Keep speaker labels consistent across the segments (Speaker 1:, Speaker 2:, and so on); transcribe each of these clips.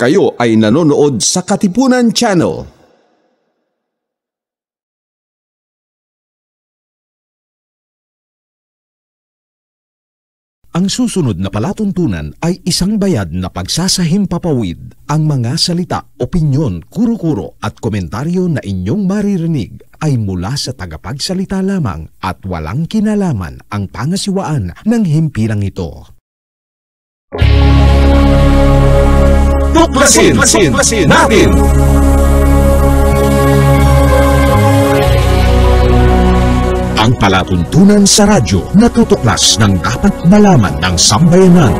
Speaker 1: Kayo ay nanonood sa Katipunan Channel. Ang susunod na palatuntunan ay isang bayad na pagsasahimpapawid. Ang mga salita, opinyon, kuro-kuro at komentaryo na inyong maririnig ay mula sa tagapagsalita lamang at walang kinalaman ang pangasiwaan ng himpilang ito. Tuklasin natin! Ang palatuntunan sa radyo na tutuklas ng dapat malaman ng sambayanan.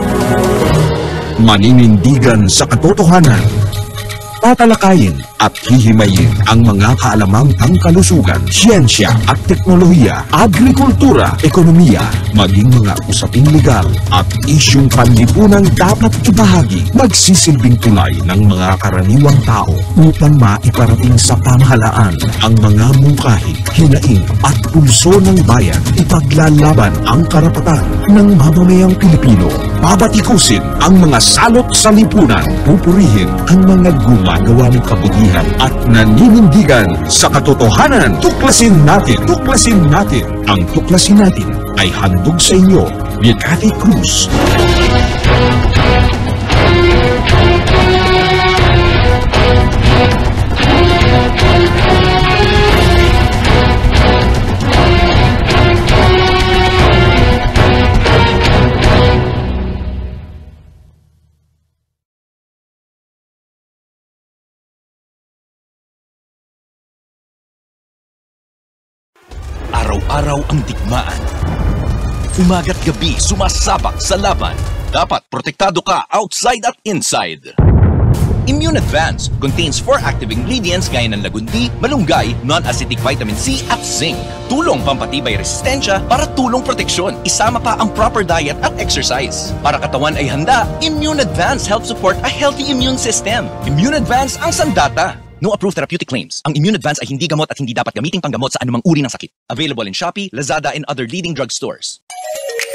Speaker 1: Maninindigan sa katotohanan. Tatalakayin at hihimayin ang mga kaalamang pangkalusugan, siyensya at teknolohiya, agrikultura, ekonomiya, maging mga usaping legal at isyung panlipunang dapat ibahagi, magsisilbing tulay ng mga karaniwang tao upang maiparating sa pamahalaan ang mga mungkahi, hinaing at pulso ng bayan. Ipaglalaban ang karapatan ng mamamayang Pilipino. Babatikusin ang mga salot sa lipunan. Pupurihin ang mga gumagawa ng kabutihan at naninindigan sa katotohanan. Tuklasin natin! Tuklasin natin! Ang Tuklasin Natin ay handog sa inyo ni Cathy Cruz.
Speaker 2: Araw-araw ang digmaan. Umaga't gabi sumasabak sa laban. Dapat protektado ka outside at inside. Immune Advance contains 4 active ingredients gaya ng lagundi, malunggay, non-acidic vitamin C at zinc. Tulong pampatibay resistensya para tulong proteksyon. Isama pa ang proper diet at exercise. Para katawan ay handa, Immune Advance helps support a healthy immune system. Immune Advance ang sandata. No approved therapeutic claims. Ang Immune Advance ay hindi gamot at hindi dapat gamiting panggamot sa anumang uri ng sakit. Available in Shopee, Lazada, and other leading drugstores.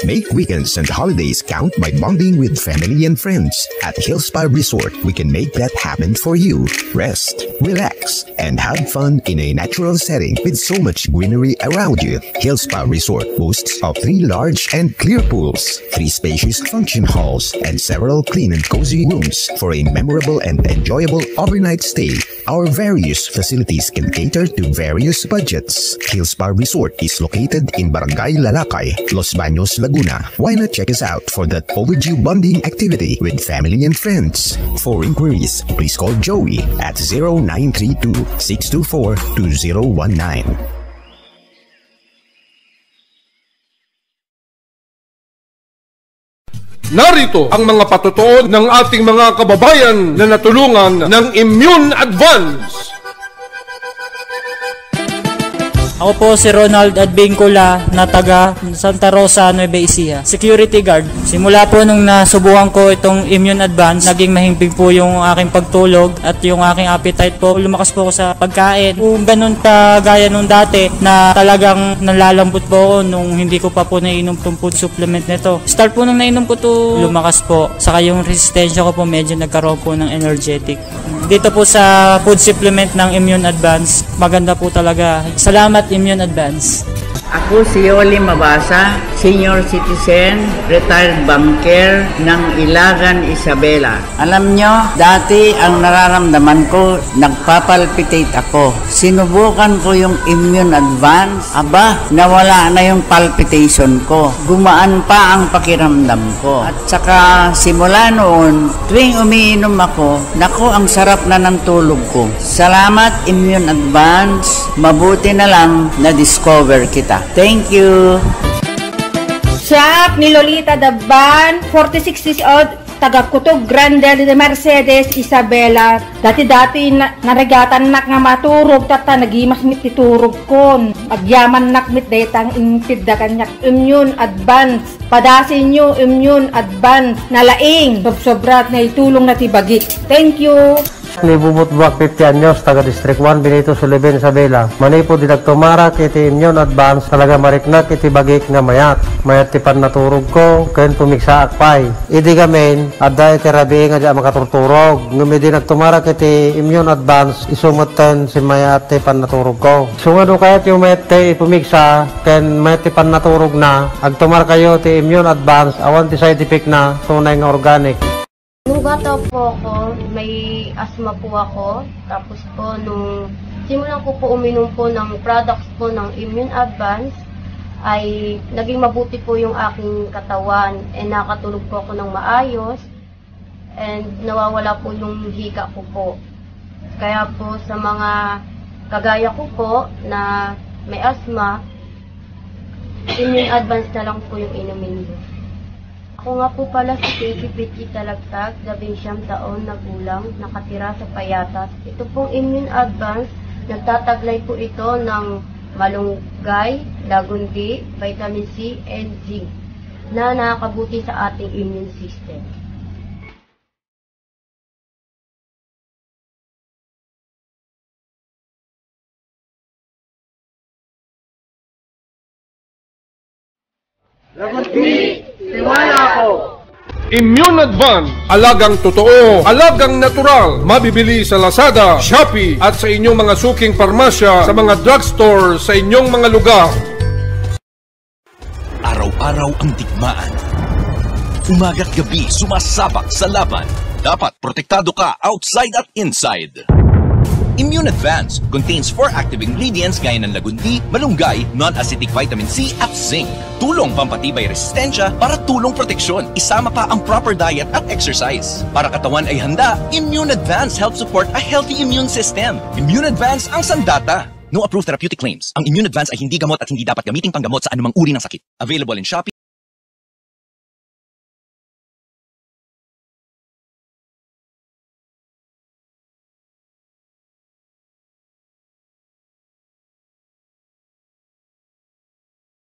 Speaker 3: Make weekends and holidays count by bonding with family and friends. At Hillspa Resort, we can make that happen for you. Rest, relax, and have fun in a natural setting with so much greenery around you. Hillspa Resort boasts of 3 large and clear pools, 3 spacious function halls, and several clean and cozy rooms for a memorable and enjoyable overnight stay. Our various facilities can cater to various budgets. Hillspa Resort is located in Barangay Lalakay, Los Baños, Laguna. Why not check us out for that overdue bonding activity with family and friends? For inquiries, please call Joey at 0932-624-2019.
Speaker 4: Narito ang mga patutuon ng ating mga kababayan na natulungan ng Immune Advance.
Speaker 5: Ako po si Ronald Advincula na taga Santa Rosa, Nueva Ecija. Security guard. Simula po nung nasubukan ko itong Immune Advance, naging mahimbing po yung aking pagtulog at yung aking appetite po. Lumakas po ako sa pagkain. Kung ganun kagaya nung dati na talagang nalalambot po ako nung hindi ko pa po nainom itong food supplement nito. Start po nung nainom ko to, lumakas po. Saka yung resistensya ko po medyo nagkaroon po ng energetic. Dito po sa food supplement ng Immune Advance, maganda po talaga. Salamat Immune Advance.
Speaker 6: Ako si Yoli Mabasa, senior citizen, retired banker ng Ilagan, Isabela. Alam nyo, dati ang nararamdaman ko, nagpapalpitate ako. Sinubukan ko yung Immune Advance. Aba, nawala na yung palpitation ko. Gumaan pa ang pakiramdam ko. At saka simula noon, tuwing umiinom ako, naku, ang sarap na ng tulog ko. Salamat Immune Advance. Mabuti na lang na-discover kita. Thank you.
Speaker 7: Shop ni Lolita Daban, 46 years old, taga Kutog Grande de Mercedes, Isabela. Dati-dati narigatan nak nga maturog, tata nagimas mit titurog kon. Agyaman nak mit daytang impid da kanyak Immune Advance. Padasin nyo Immune Advance. Nalaing, sobrat na itulong na tibagit. Thank you.
Speaker 8: Libumot buwak 50 anyos, taga District 1, Benito Sullivan, Isabela. Manipo dinagtumara kiti immune advance, talaga mariknak iti bagik nga mayat. Mayat ti pan naturog ko, kayon pumiksa akpay. Idi gamin, aday karabi nga dya makaturturog. Ngumi dinagtumara kiti immune advance, isumutan si mayat ti pan naturog ko. Sungado kayat yung mayat ti pumiksa, ken mayat ti pan naturog na, agtumar kayo ti immune advance, awan ti side effect na, tunay nga organic.
Speaker 9: Nung bata po ako, may asthma po ako. Tapos po, nung simulan ko po uminom po ng products po ng Immune Advance, ay naging mabuti po yung aking katawan. And nakatulog po ako ng maayos. And nawawala po yung hika ko po. Kaya po sa mga kagaya ko po na may asthma, Immune Advance na lang po yung inumin ko. Ako nga po pala si Casey Pichi Talagtag, 19 taon na gulang, nakatira sa Payatas. Ito pong Immune Advance, nagtataglay po ito ng malunggay, lagundi, vitamin C, and zinc na nakakabuti sa ating immune system.
Speaker 4: Lagundi, tiwala ko! Immune Advance, alagang totoo, alagang natural, mabibili sa Lazada, Shopee at sa inyong mga suking parmasya, sa mga drugstore, sa inyong mga lugar.
Speaker 2: Araw-araw ang digmaan. Umaga't gabi sumasabak sa laban. Dapat protektado ka outside at inside. Immune Advance contains 4 active ingredients gaya ng lagundi, malunggay, non-acidic vitamin C at zinc. Tulong pampatibay resistensya para tulong proteksyon. Isama pa ang proper diet at exercise. Para katawan ay handa, Immune Advance helps support a healthy immune system. Immune Advance ang sandata. No approved therapeutic claims. Ang Immune Advance ay hindi gamot at hindi dapat gamiting panggamot sa anumang uri ng sakit. Available in Shopee.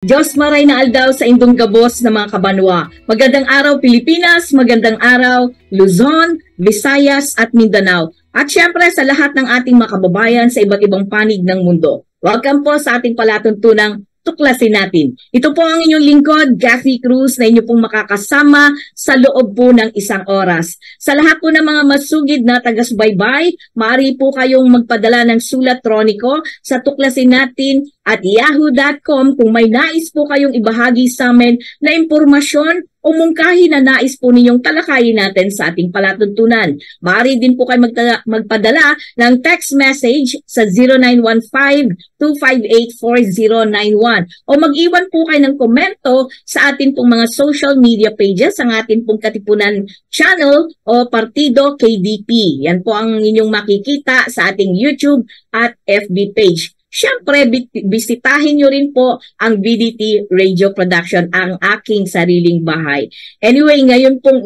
Speaker 10: Diyos maray na aldaw sa indong gabos ng mga kabanwa. Magandang araw Pilipinas, magandang araw Luzon, Visayas at Mindanao. At syempre sa lahat ng ating mga kababayan sa iba't ibang panig ng mundo. Welcome po sa ating palatuntunang Tuklasin Natin. Ito po ang inyong lingkod, Kathy Cruz, na inyo pong makakasama sa loob po ng 1 oras. Sa lahat po ng mga masugid na taga-subaybay, maaari po kayong magpadala ng sulat troniko sa Tuklasin Natin at yahoo.com kung may nais po kayong ibahagi sa amin na impormasyon o mungkahi na nais po ninyong talakayin natin sa ating palatuntunan. Maaari din po kayo magpadala ng text message sa 0915-258-4091 o mag-iwan po kayo ng komento sa ating pong mga social media pages, ang ating pong Katipunan channel o Partido KDP. Yan po ang inyong makikita sa ating YouTube at FB page. Siyempre, bisitahin nyo rin po ang BDT Radio Production, ang aking sariling bahay. Anyway, ngayon pong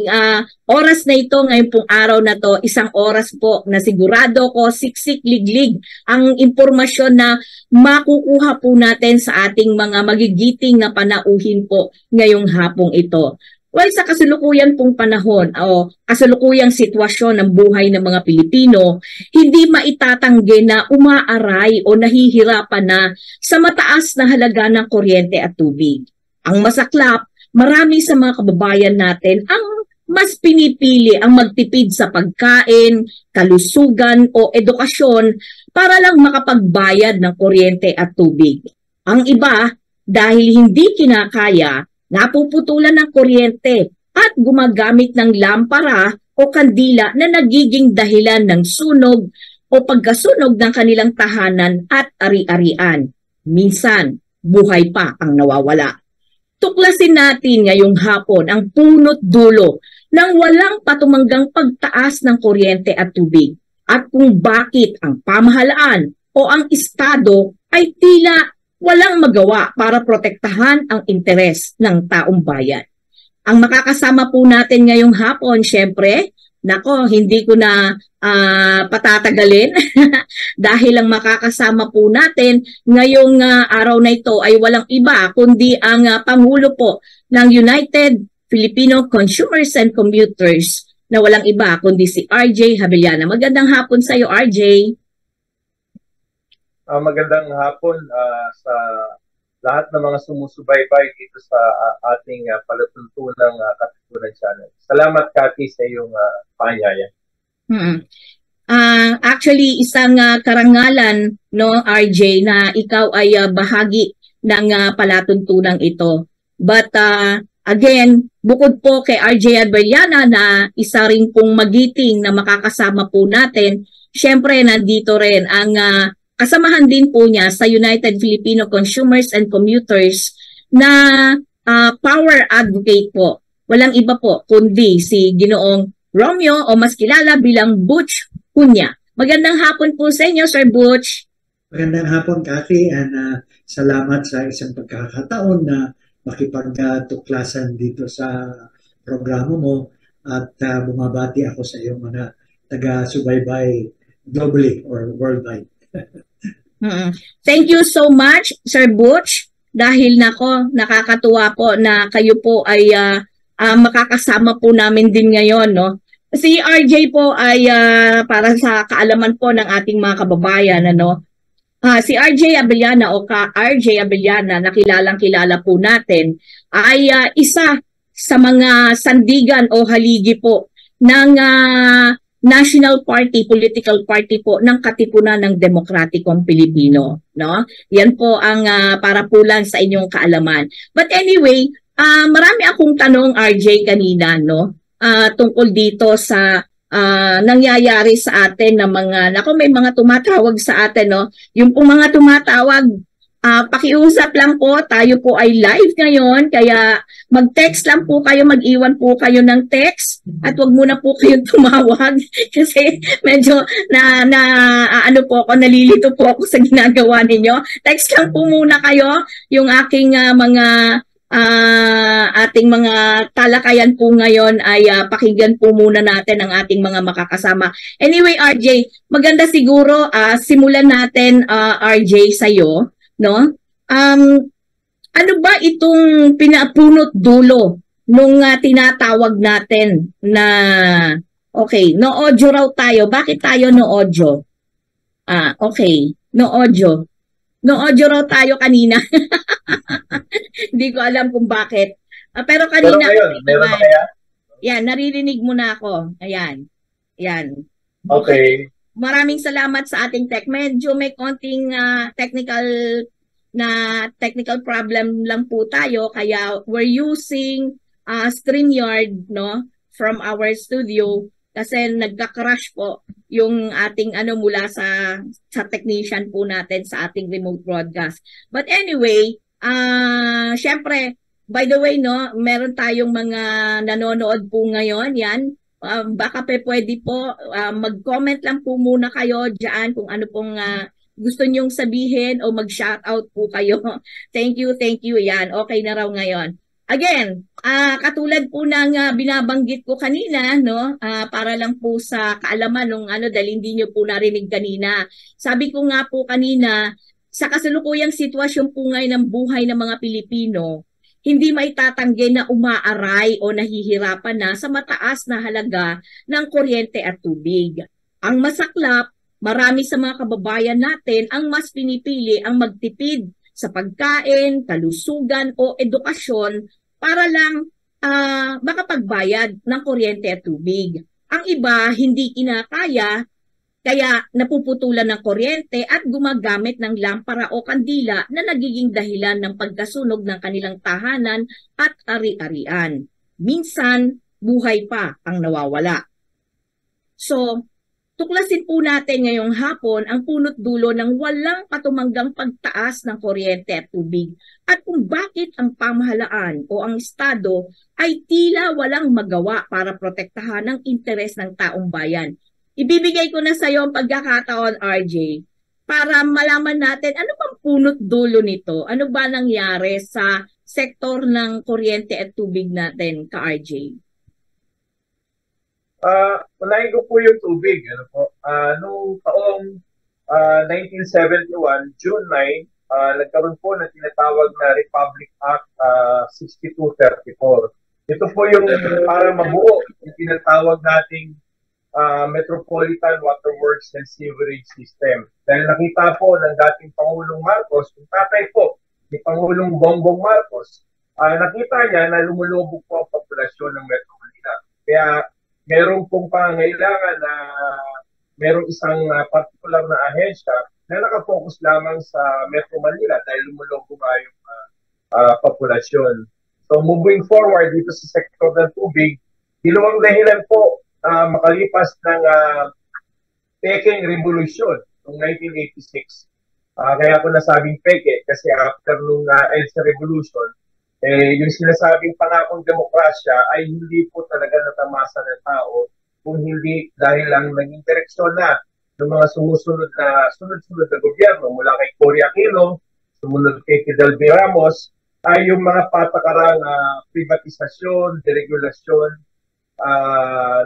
Speaker 10: oras na ito, ngayon pong araw na to, 1 oras po na sigurado ko siksik liglig ang impormasyon na makukuha po natin sa ating mga magigiting na panauhin po ngayong hapong ito. Well, sa kasalukuyan pong panahon o kasalukuyang sitwasyon ng buhay ng mga Pilipino, hindi maitatanggi na umaaray o nahihirapan na sa mataas na halaga ng kuryente at tubig. Ang masaklap, marami sa mga kababayan natin ang mas pinipili ang magtipid sa pagkain, kalusugan o edukasyon para lang makapagbayad ng kuryente at tubig. Ang iba, dahil hindi kinakaya, napuputulan ng kuryente at gumagamit ng lampara o kandila na nagiging dahilan ng sunog o pagkasunog ng kanilang tahanan at ari-arian. Minsan, buhay pa ang nawawala. Tuklasin natin ngayong hapon ang punot dulo ng walang patumanggang pagtaas ng kuryente at tubig at kung bakit ang pamahalaan o ang estado ay tila walang magawa para protektahan ang interes ng taong bayan. Ang makakasama po natin ngayong hapon, syempre, nako, hindi ko na patatagalin dahil ang makakasama po natin ngayong araw na ito ay walang iba kundi ang Pangulo po ng United Filipino Consumers and Commuters na walang iba kundi si RJ Habeliana. Magandang hapon sa iyo, RJ.
Speaker 11: Magandang hapon sa lahat ng mga sumusubaybay dito sa ating palatuntunang Katipunan Channel. Salamat, Kati, sa iyong paanyaya.
Speaker 10: Actually, isang karangalan, no, RJ, na ikaw ay bahagi ng palatuntunang ito. But again, bukod po kay RJ Habeliana na isa rin pong magiting na makakasama po natin, syempre nandito rin ang kasamahan din po niya sa United Filipino Consumers and Commuters na power advocate po. Walang iba po kundi si Ginoong Romeo o mas kilala bilang Butch Cunha. Magandang hapon po sa inyo, Sir Butch.
Speaker 12: Magandang hapon, Kathy, and salamat sa isang pagkakataon na makipagtuklasan dito sa programa mo at bumabati ako sa iyong mga taga-subaybay globally or worldwide.
Speaker 10: Thank you so much, Sir Butch, dahil nakakatuwa po na kayo po ay makakasama po namin din ngayon, no? Si RJ po ay para sa kaalaman po ng ating mga kababayan, ano? Si RJ Habeliana o RJ Habeliana na kilalang-kilala po natin ay isa sa mga sandigan o haligi po ng national party, political party po ng Katipunan ng Demokratikong Pilipino, no? Yan po ang para po lang sa inyong kaalaman. But anyway, marami akong tanong, RJ, kanina, no? Tungkol dito sa nangyayari sa atin na mga, may mga tumatawag sa atin, no? Yung pong mga tumatawag, pakiusap lang po, tayo po ay live ngayon, kaya mag-text lang po kayo, mag-iwan po kayo ng text at wag muna po kayong tumawag kasi medyo ano po ako, nalilito po ako sa ginagawa ninyo. Text lang po muna kayo yung aking ating mga talakayan po ngayon ay pakinggan po muna natin ang ating mga makakasama. Anyway, RJ, maganda siguro simulan natin, RJ, sa'yo. No? Ano ba itong pinapunot dulo nung tinatawag natin na okay, no audio raw tayo. Bakit tayo no audio? Okay, no audio. No audio raw tayo kanina. Hindi ko alam kung bakit. Pero kanina
Speaker 11: meron na kaya?
Speaker 10: Yan, naririnig mo na ako. Ayan. Yan.
Speaker 11: Okay.
Speaker 10: Maraming salamat sa ating tech. Medyo may konting technical problem lang po tayo, kaya we're using StreamYard, no, from our studio kasi nagka-crash po yung ating mula sa technician po natin sa ating remote broadcast. But anyway, syempre, by the way, no, meron tayong mga nanonood po ngayon, yan. Baka pwede po mag-comment lang po muna kayo diyan kung ano pong gusto nyong sabihin o mag-shoutout po kayo. Thank you. Yan, okay na raw ngayon. Again, katulad po ng binabanggit ko kanina, no, para lang po sa kaalaman ng dahil hindi nyo po narinig kanina. Sabi ko nga po kanina, sa kasalukuyang sitwasyon po ngayon ng buhay ng mga Pilipino, hindi maitatanggi na umaaray o nahihirapan na sa mataas na halaga ng kuryente at tubig. Ang masaklap, marami sa mga kababayan natin ang mas pinipili ang magtipid sa pagkain, kalusugan o edukasyon para lang makapagbayad ng kuryente at tubig. Ang iba hindi kinakaya, kaya napuputulan ng kuryente at gumagamit ng lampara o kandila na nagiging dahilan ng pagkasunog ng kanilang tahanan at ari-arian. Minsan, buhay pa ang nawawala. So, tuklasin po natin ngayong hapon ang punot dulo ng walang katumanggang pagtaas ng kuryente at tubig at kung bakit ang pamahalaan o ang Estado ay tila walang magawa para protektahan ang interes ng taong bayan. Ibibigay ko na sa iyo ang pagkakataon, RJ, para malaman natin ano bang punot dulo nito. Ano ba nangyari sa sektor ng kuryente at tubig natin, ka-RJ?
Speaker 11: Unahin ko po yung tubig. Noong taong 1971, June 9, nagkaroon po ng tinatawag na Republic Act 6234. Ito po yung para mabuo yung tinatawag nating Metropolitan Waterworks and Sewerage System. Dahil nakita po ng dating Pangulong Marcos, yung tatay po ni Pangulong Bongbong Marcos, nakita niya na lumulubog po ang populasyon ng Metro Manila. Kaya meron pong pangangailangan na merong isang particular na ahensya na nakafocus lamang sa Metro Manila dahil lumulubog yung populasyon. So moving forward dito sa sektor ng tubig, dalawang dahilan po makalipas ng Peking Revolution noong 1986. Kaya ako nasabing peke kasi after nung EDSA Revolution, yung sinasabing pangakong demokrasya ay hindi po talaga natamasa ng tao kung hindi dahil lang naging direksyon na ng mga sunod-sunod na gobyerno mula kay Cory Aquino, sumunod kay Fidel V. Ramos, ay yung mga patakarang privatisasyon, deregulasyon,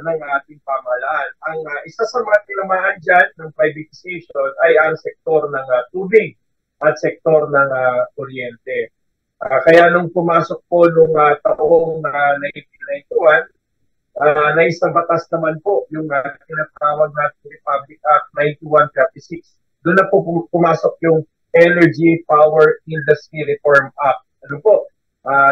Speaker 11: ng ating pamahalaan. Ang isa sa mga tinamaan dyan ng privatization ay ang sektor ng tubig at sektor ng kuryente. Kaya nung pumasok po nung taong 1991, naisang batas naman po yung tinatawag natin Republic Act 9136. Doon na po pumasok yung Energy Power Industry Reform Act. Ano po?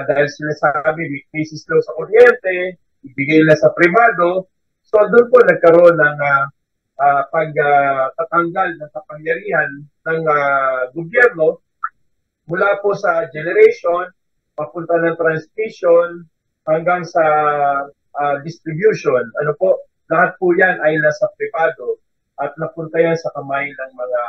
Speaker 11: Dahil sinasabi, may cases daw sa kuryente, ibigay na sa privado. So doon po nagkaroon ng pagtatanggal ng kapangyarihan ng gobyerno mula po sa generation, papunta ng transmission, hanggang sa distribution. Ano po, lahat po yan ay nasa privado at napunta yan sa kamay ng mga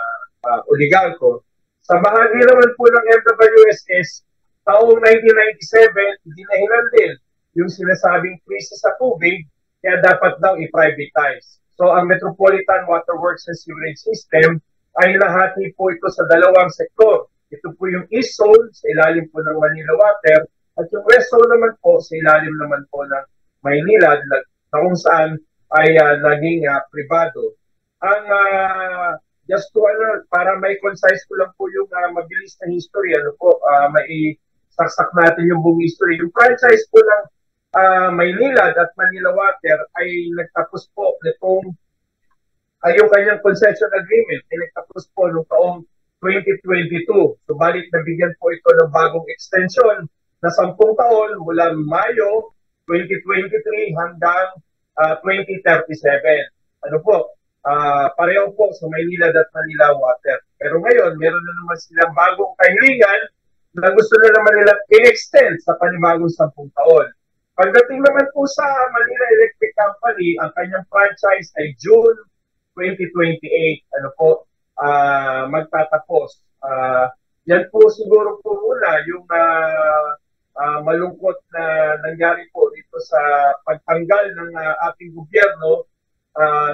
Speaker 11: oligarko. Sa bahagi naman po ng MWSS, taong 1997, dinahilan din yung sinasabing krisis sa tubig, kaya dapat daw i-privatize. So ang Metropolitan Waterworks and Sewerage System ay nahati po ito sa dalawang sektor. Ito po yung East Zone sa ilalim po ng Manila Water at yung West Zone naman po sa ilalim naman po ng Maynila na kung saan ay naging privado. Ang just to para may concise ko lang po yung mabilis na history, may saksak natin yung buong history. Yung franchise po ng Maynila at Manila Water ay nagtapos po nitong yung kanyang concession agreement ay nagtapos po noong taong 2022. Subalit nabigyan po ito ng bagong extension na 10 taon mula Mayo 2023 hanggang 2037. Ano po? Pareho po sa Maynila at Manila Water. Pero ngayon, meron na naman silang bagong kahilingan na gusto na naman nilang i-extend sa panibagong 10 taon. Pagdating naman po sa Manila Electric Company, ang kanyang franchise ay June 2028. Ano po, magtatapos. Yan po siguro po muna yung malungkot na nangyari po dito sa pagtanggal ng ating gobyerno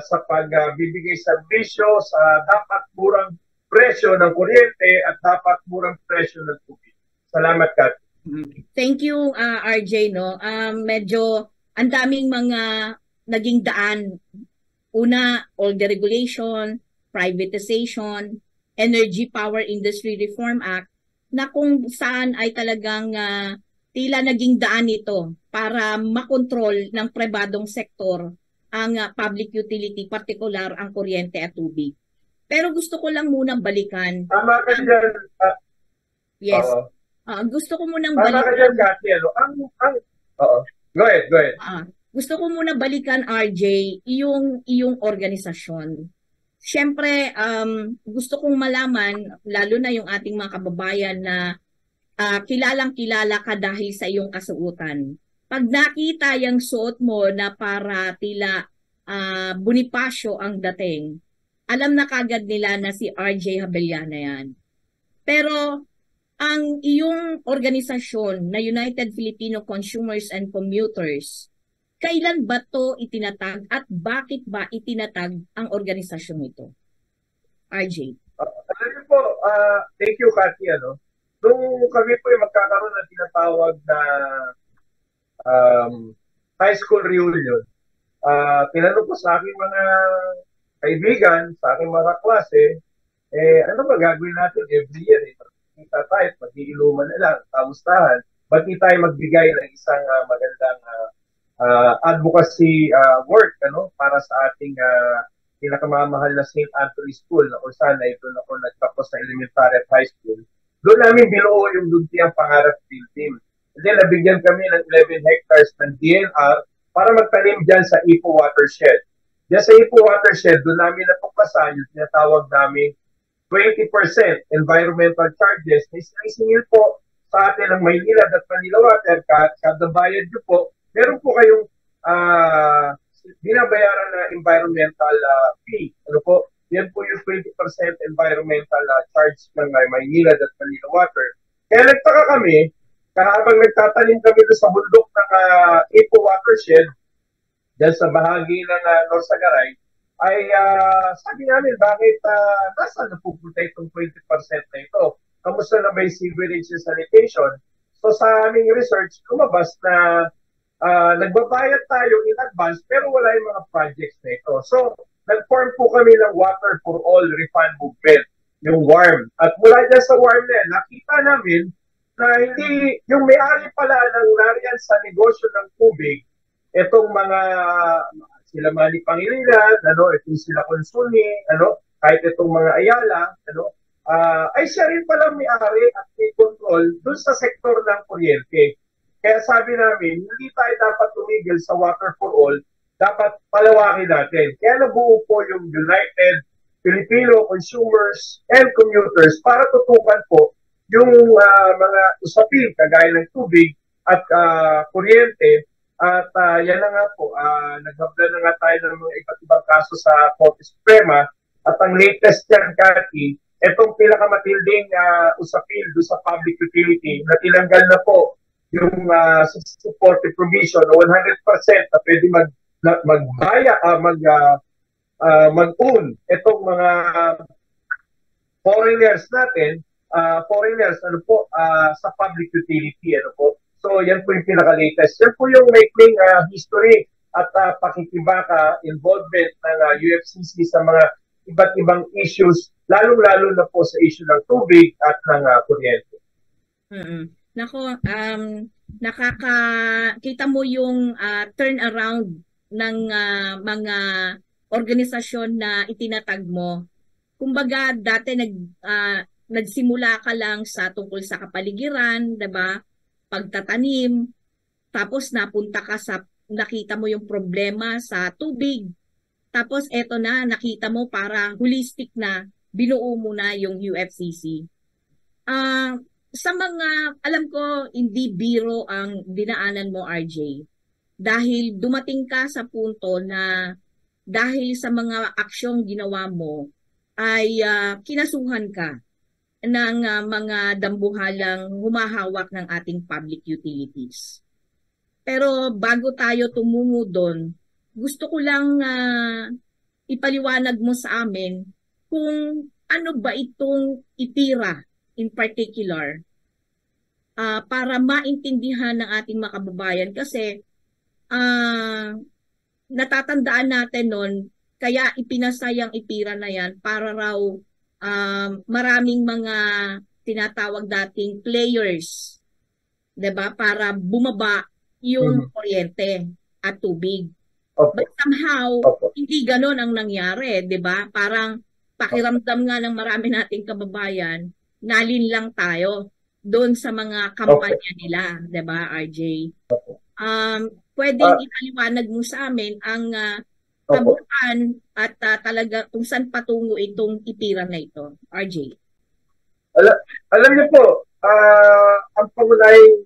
Speaker 11: sa pagbibigay serbisyo sa dapat murang presyo ng kuryente at dapat murang presyo ng tubig. Salamat, Kat.
Speaker 10: Thank you, RJ. No? Medyo ang daming mga naging daan. Una, all the regulation, privatization, Energy Power Industry Reform Act, na kung saan ay talagang tila naging daan ito para makontrol ng pribadong sektor ang public utility, particular ang kuryente at tubig. Pero gusto ko lang munang balikan.
Speaker 11: Tama ka dyan.
Speaker 10: Yes. Gusto ko munang
Speaker 11: tama
Speaker 10: balikan.
Speaker 11: Ka dyan, Kati. Go ahead.
Speaker 10: Gusto ko muna balikan, RJ, iyong organisasyon. Siyempre, gusto kong malaman, lalo na yung ating mga kababayan na kilalang-kilala ka dahil sa iyong kasuotan. Pag nakita yung suot mo na para tila Bonifacio ang dating, alam na kagad nila na si RJ Habellana yan. Pero ang iyong organisasyon na United Filipino Consumers and Commuters, kailan ba to itinatag at bakit ba itinatag ang organisasyon ito? RJ.
Speaker 11: Po, thank you, Cathy. Nung kami po magkakaroon ng tinatawag na high school reunion, tinanong ko sa aking mga kaibigan, sa aking mga klase, ano ba gagawin natin every year? Kita tayo, mag-iiluman na lang, kamustahan. ba't di tayo magbigay ng isang magandang advocacy work para sa ating pinakamamahal na St. Anthony School na kung saan ay doon ako nagtapos na elementary at high school. Doon namin binuo yung Luntiang Pangarap Field Team. And then nabigyan kami ng 11 hectares ng DNR para magtanim dyan sa Ipo Watershed. Diyan sa Ipo Watershed, doon namin natuklasan yung tinatawag namin 20% environmental charges na isingil po sa atin ng Maynilad at Manila Water. Kada bayad nyo po, meron po kayong binabayaran na environmental fee. Ano po? Yan po yung 20% environmental charge ng Maynilad at Manila Water. Kaya nagtaka kami, habang nagtatanim kami doon sa bundok ng Ipo Watershed, dyan sa bahagi ng Norsagaray, ay sabi namin, bakit nasaan napupunta itong 20% na ito? Kamusta na may sewerage and sanitation? So sa aming research, lumabas na nagbabayad tayo in advance pero wala yung mga projects na ito. So nag-form po kami ng Water for All Refund Movement, yung WARM. At mula dyan sa WARM na nakita namin na hindi, yung may-ari pala ng nariyan sa negosyo ng tubig, itong mga sila Manny Pangilinan, itong sila Consuni, kahit itong mga Ayala, ay siya rin pala may-ari at may control dun sa sektor ng kuryente. Kaya sabi namin, hindi tayo dapat tumigil sa Water for All, dapat palawakin natin. Kaya nabuo po yung United Filipino Consumers and Commuters para tutukan po yung mga usapin kagaya ng tubig at kuryente. At yan na nga po, naghabla na nga tayo ng mga iba't ibang kaso sa Korte Suprema. At ang latest yan, Cathy, itong pinakamatinding usapin doon sa public utility na tinanggal na po yung supportive provision na 100% na pwede mag-own itong mga foreigners natin, sa public utility. So yan po yung pinaka-latest. Yan po yung making history at pakikibaka involvement ng UFCC sa mga iba't ibang issues, lalong-lalo na po sa issue ng tubig at ng kuryente.
Speaker 10: Nako, nakakita mo yung turnaround ng mga organisasyon na itinatag mo. Kumbaga, dati nagsimula ka lang sa tungkol sa kapaligiran, 'di ba? Pagtatanim, tapos napunta ka sa, nakita mo yung problema sa tubig. Tapos eto na, nakita mo para holistic na, binuo mo na yung UFCC. Sa mga, alam ko, hindi biro ang dinaanan mo, RJ. Dahil dumating ka sa punto na dahil sa mga aksyong ginawa mo, ay kinasuhan ka ng mga dambuhalang humahawak ng ating public utilities. Pero bago tayo tumungo doon, gusto ko lang ipaliwanag mo sa amin kung ano ba itong IPIRA in particular para maintindihan ng ating mga kababayan kasi natatandaan natin noon kaya ipinasayang IPIRA na yan para raw maraming mga tinatawag dating players, 'di ba, para bumaba yung kuryente at tubig. But somehow hindi ganoon ang nangyari, 'di ba? Parang pakiramdam nga ng marami nating kababayan, nalin lang tayo doon sa mga kampanya nila, 'di ba, RJ? Pwedeng ipaliwanag mo sa amin ang tabuan at talaga kung saan patungo itong IPIRA na ito, RJ?
Speaker 11: Alam niyo po, ang pangunahing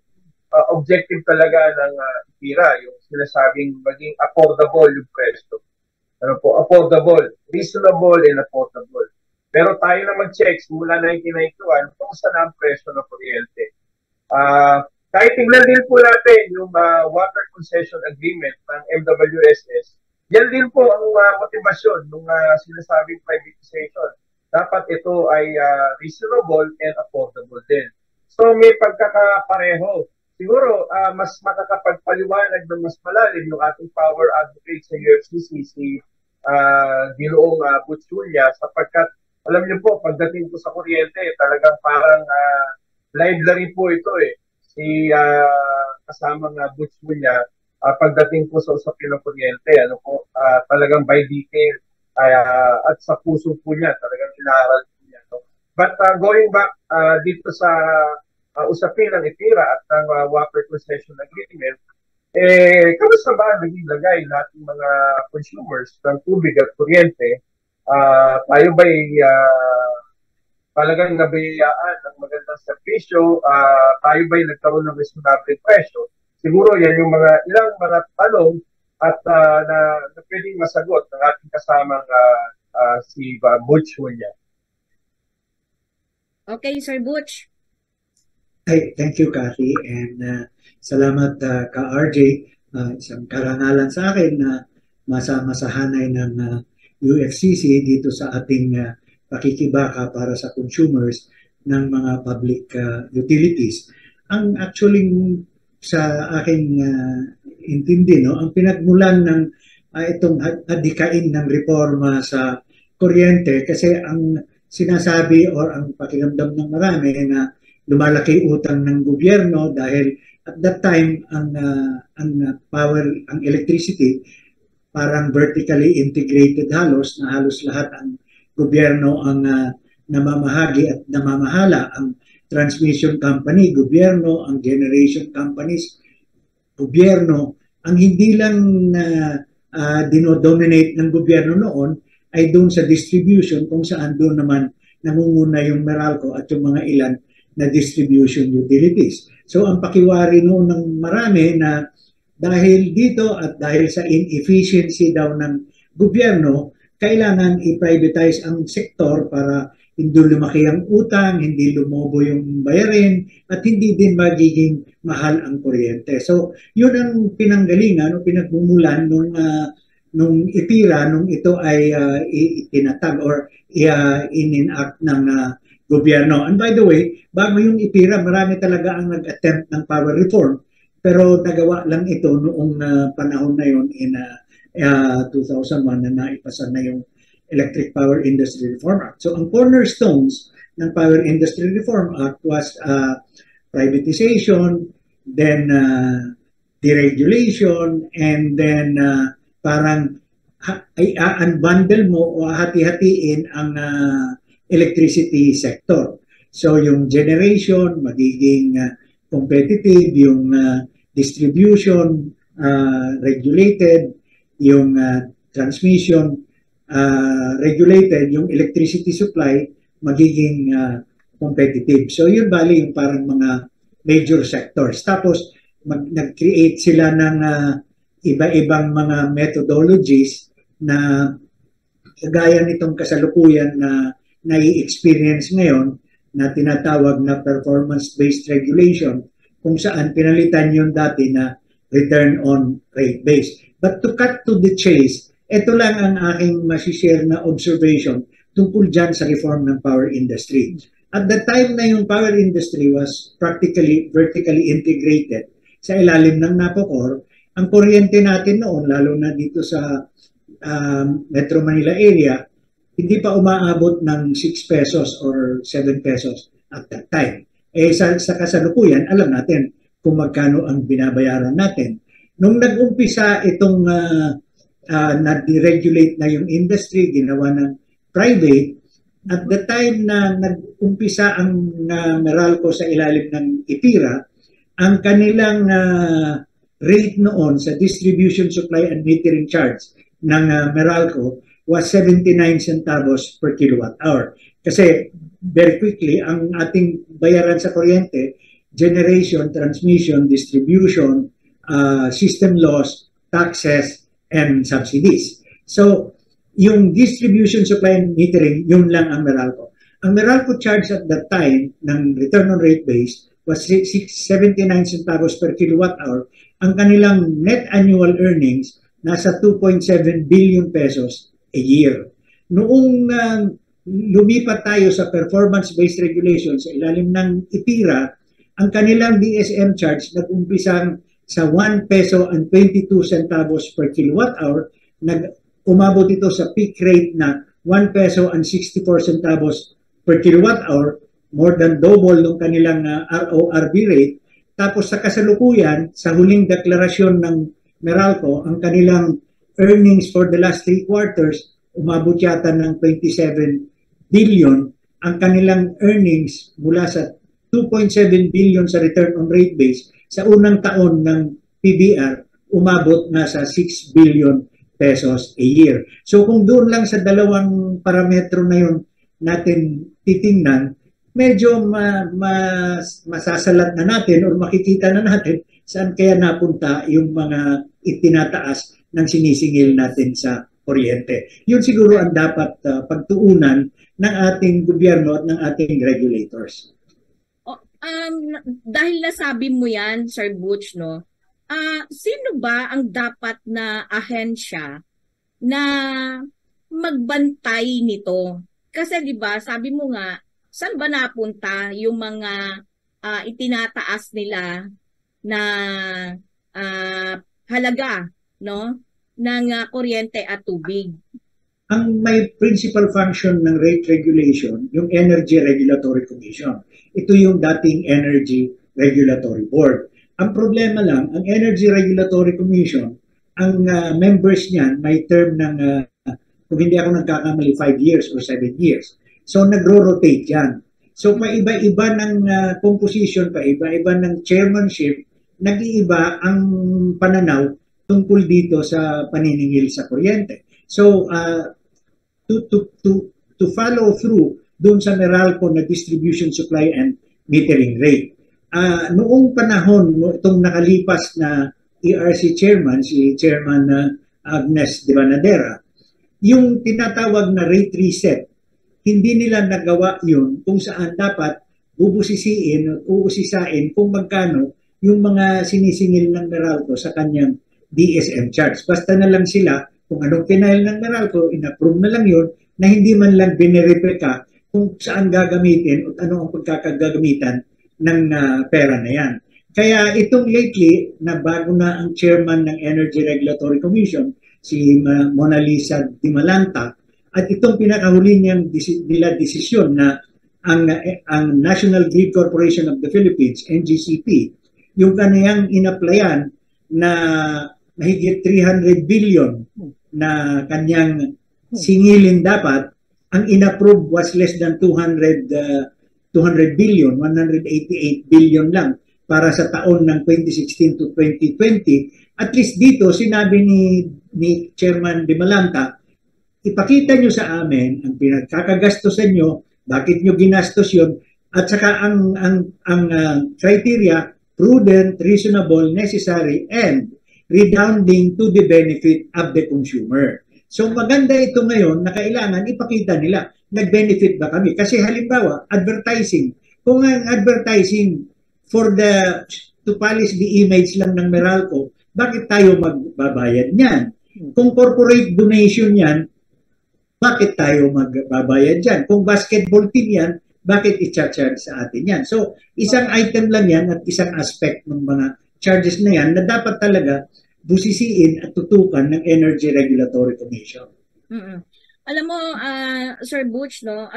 Speaker 11: objective talaga ng IPIRA, yung sinasabing maging affordable yung presyo. Affordable, reasonable and affordable. Pero tayo na mag-check mula 1991 kung saan ang presyo ng kuryente. Kahit tignan din po natin yung Water Concession Agreement ng MWSS, yan din po ang motivasyon ng sinasabing privatization. Dapat ito ay reasonable and affordable din. So may pagkakapareho. Siguro mas makakapagpaliwanag ng mas malalim yung ating power advocate sa UFCC, si Ginoong Butsulia, sapagkat alam niyo po, pagdating po sa kuryente, talagang parang library po ito eh. si kasamang Butch niya pagdating po sa usapin ng kuryente. Ano po, talagang by detail at sa puso po niya, talagang inaaral po niya. No? But going back dito sa usapin ng IPIRA at ng Water Concession Agreement, kamusta ba naging lagay natin mga consumers ng tubig at kuryente? Tayo ba'y talagang nabayaan ng magandang servisyo? Tayo ba'y nagkaroon ng reasonable presyo? Siguro yan yung ilang mga tanong at na pwedeng masagot ng ating kasamang si Butch niya.
Speaker 10: Okay, Sir Butch.
Speaker 12: Ay, thank you, Cathy. And salamat ka-RJ. Isang karangalan sa akin na masahanay ng UFCC dito sa ating pakikibaka para sa consumers ng mga public utilities. Ang actually sa aking intindi, no, ang pinagmulan ng itong adikain ng reforma sa kuryente kasi ang sinasabi or ang pakiramdam ng marami na lumalaki utang ng gobyerno dahil at that time ang electricity parang vertically integrated halos lahat ang gobyerno ang namamahagi at namamahala. Ang transmission company, gobyerno, ang generation companies, gobyerno. Ang hindi lang dinodominate ng gobyerno noon ay doon sa distribution kung saan doon naman nangunguna yung Meralco at yung mga ilan na distribution utilities. So ang pakiwari noon ng marami na dahil dito at dahil sa inefficiency daw ng gobyerno, kailangan i-privatize ang sektor para hindi lumaki ang utang, hindi lumobo yung bayarin, at hindi din magiging mahal ang kuryente. So yun ang pinanggalingan o pinagmumulan nung IPIRA nung ito ay itinatag or in-enact ng gobyerno. And by the way, bago yung IPIRA, marami talaga ang nag-attempt ng power reform. Pero nagawa lang ito noong panahon na yun in 2001 na naipasa na yung Electric Power Industry Reform Act. So ang cornerstones ng Power Industry Reform Act was privatization, then deregulation, and then parang unbundle mo o hati-hatiin ang electricity sector. So yung generation magiging competitive, yung distribution regulated, yung transmission regulated, yung electricity supply magiging competitive. So yun bali yung parang mga major sectors. Tapos nag-create sila ng iba-ibang mga methodologies na kagaya nitong kasalukuyan na nai-experience ngayon na tinatawag na performance-based regulation kung saan pinalitan yung dati na return on rate base. But to cut to the chase, ito lang ang aking masishare na observation tungkol dyan sa reform ng power industry. At the time na yung power industry was practically vertically integrated sa ilalim ng NAPOCOR, ang kuryente natin noon, lalo na dito sa Metro Manila area, hindi pa umaabot ng 6 pesos or 7 pesos at that time. Sa kasalukuyan, alam natin kung magkano ang binabayaran natin. Nung nag-umpisa itong na-deregulate na yung industry, ginawa ng private, at the time na nag-umpisa ang Meralco sa ilalim ng IPIRA, ang kanilang rate noon sa distribution, supply, and metering charge ng Meralco was 79 centavos per kilowatt hour. Kasi very quickly, ang ating bayaran sa kuryente, generation, transmission, distribution, system loss, taxes, and subsidies. So, yung distribution, supply, and metering, yun lang ang Meralco. Ang Meralco charge at that time ng return on rate base was 79 centavos per kilowatt hour. Ang kanilang net annual earnings nasa 2.7 billion pesos a year. Noong lumipat tayo sa performance-based regulation sa ilalim ng IPIRA, ang kanilang DSM charge nag-umpisang sa 1 peso and 22 centavos per kilowatt hour, umabot ito sa peak rate na 1 peso and 64 centavos per kilowatt hour, more than double ng kanilang RORB rate. Tapos sa kasalukuyan, sa huling deklarasyon ng Meralco, ang kanilang earnings for the last 3 quarters, umabot yata ng 27 billion. Ang kanilang earnings mula sa 2.7 billion sa return on rate base, sa unang taon ng PBR, umabot na sa 6 billion pesos a year. So kung doon lang sa dalawang parametro na yun natin titingnan, medyo masasalat na natin o makikita na natin saan kaya napunta yung mga itinataas ng sinisingil natin sa kuryente. Yun siguro ang dapat pagtuunan ng ating gobyerno at ng ating regulators.
Speaker 10: Dahil nasabi mo yan, Sir Butch, no? Sino ba ang dapat na ahensya na magbantay nito? Kasi 'di ba, sabi mo nga, saan ba napunta yung mga itinataas nila na halaga, no, ng kuryente at tubig?
Speaker 12: Ang may principal function ng rate regulation, yung Energy Regulatory Commission. Ito yung dating Energy Regulatory Board. Ang problema lang, ang Energy Regulatory Commission, ang members niyan may term ng, kung hindi ako nagkakamali, 5 years or 7 years. So nagro-rotate yan. So paiba-iba ng composition, paiba-iba ng chairmanship, nag-iiba ang pananaw tungkol dito sa paniningil sa kuryente. So to follow through doon sa Meralco na distribution, supply and metering rate. Noong panahon, itong nakalipas na ERC chairman, si Chairman Agnes de Banadera, yung tinatawag na rate reset, hindi nila nagawa yun kung saan dapat bubusisiin at uusisain kung magkano yung mga sinisingil ng Meralco sa kanyang DSM charts. Basta na lang sila kung anong pinail ng Meralco, in-approve na lang yun, na hindi man lang binireplika kung saan gagamitin at ano ang pagkakagamitan ng pera na yan. Kaya itong lately, na bago na ang chairman ng Energy Regulatory Commission, si Mona Lisa Dimalanta, at itong pinakahuli niyang desisyon na ang National Grid Corporation of the Philippines, NGCP, yung kaniyang inaplayan na mahigit 300 billion na kanyang singilin dapat, ang inapprove was less than 200 billion, 188 billion lang para sa taon ng 2016 to 2020. At least dito, sinabi ni Chairman Dimalanta, ipakita nyo sa amin ang pinagkakagastosan nyo, bakit nyo ginastos yun, at saka ang criteria, prudent, reasonable, necessary, and redounding to the benefit of the consumer. So maganda ito ngayon na kailangan ipakita nila, nag-benefit ba kami? Kasi halimbawa, advertising. Kung ang advertising to polish the image lang ng Meralco, bakit tayo magbabayad niyan? Kung corporate donation yan, bakit tayo magbabayad yan? Kung basketball team yan, bakit i-charge sa atin yan? So, isang item lang yan at isang aspect ng mga charges na yan na dapat talaga busisiin at tutukan ng Energy Regulatory Commission.
Speaker 10: Alam mo, Sir Butch, no,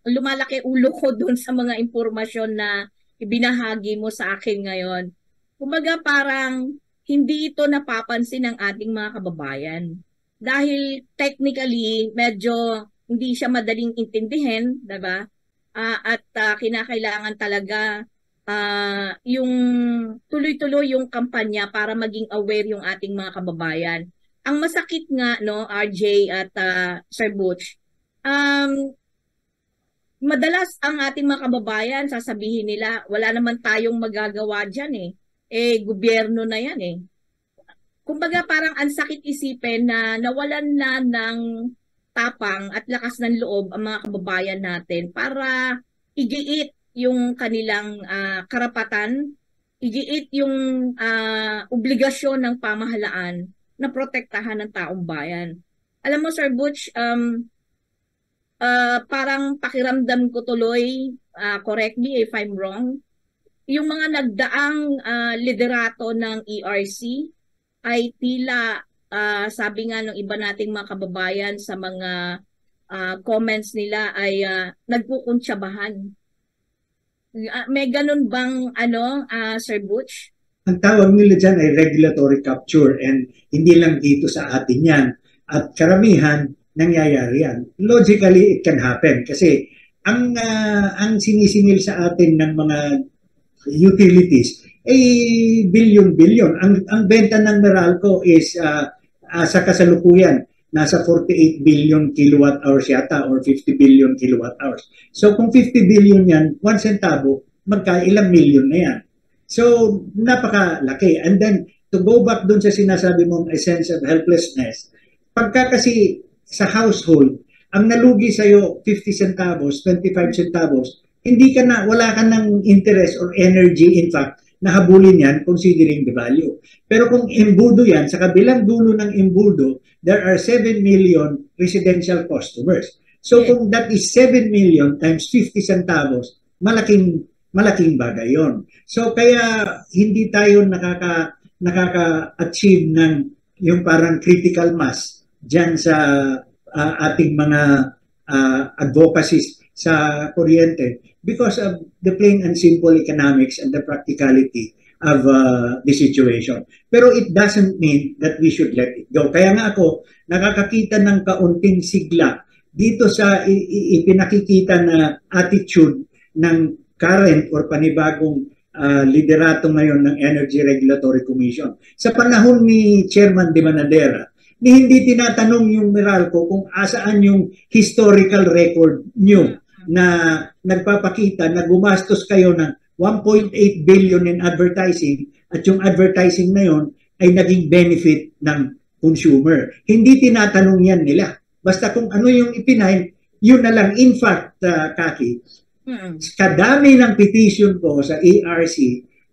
Speaker 10: lumalaki ulo ko doon sa mga impormasyon na ibinahagi mo sa akin ngayon. Kumbaga parang hindi ito napapansin ng ating mga kababayan. Dahil technically, medyo hindi siya madaling intindihin, diba? At kinakailangan talaga yung tuloy-tuloy yung kampanya para maging aware yung ating mga kababayan. Ang masakit nga, no, RJ at Sir Butch, madalas ang ating mga kababayan sasabihin nila, wala naman tayong magagawa dyan gobyerno na yan Kumbaga parang ang sakit isipin na nawalan na ng tapang at lakas ng loob ang mga kababayan natin para igiit yung kanilang karapatan, igiit yung obligasyon ng pamahalaan na protektahan ng taong bayan. Alam mo, Sir Butch, parang pakiramdam ko tuloy, correct me if I'm wrong, yung mga nagdaang liderato ng ERC ay tila, sabi nga ng iba nating mga kababayan sa mga comments nila ay nagkukuntsabahan. May ganun bang Sir Butch?
Speaker 12: Ang tawag nila dyan ay regulatory capture, and hindi lang dito sa atin yan. At karamihan, nangyayari yan. Logically, it can happen kasi ang sinisingil sa atin ng mga utilities ay billion-billion. Ang benta ng Meralco is sa kasalukuyan, nasa 48 billion kilowatt hours yata or 50 billion kilowatt hours. So kung 50 billion yan, 1 centavo, magkailang million na yan. So napakalaki. And then to go back dun sa sinasabi mong a sense of helplessness, pagka kasi sa household, ang nalugi sa'yo 50 centavos, 25 centavos, wala ka ng interest or energy, in fact, nahabulin yan considering the value. Pero kung embudo yan, sa kabilang dulo ng embudo, there are 7 million residential customers. So kung that is 7 million times 50 centavos, malaking bagay yon. So kaya hindi tayo nakaka-achieve ng yung parang critical mass dyan sa ating mga advocacies sa kuryente because of the plain and simple economics and the practicality of the situation. Pero it doesn't mean that we should let it go. Kaya nga ako, nakakakita ng kaunting sigla dito sa ipinakikita na attitude ng current or panibagong liderato ngayon ng Energy Regulatory Commission. Sa panahon ni Chairman De Manadera, hindi tinatanong yung Meralco kung asaan yung historical record nyo na nagpapakita na gumastos kayo ng 1.8 billion in advertising at yung advertising na yon ay naging benefit ng consumer. Hindi tinatanong yan nila. Basta kung ano yung ipinahin, yun na lang. In fact, Kaki, kadami ng petition ko sa ARC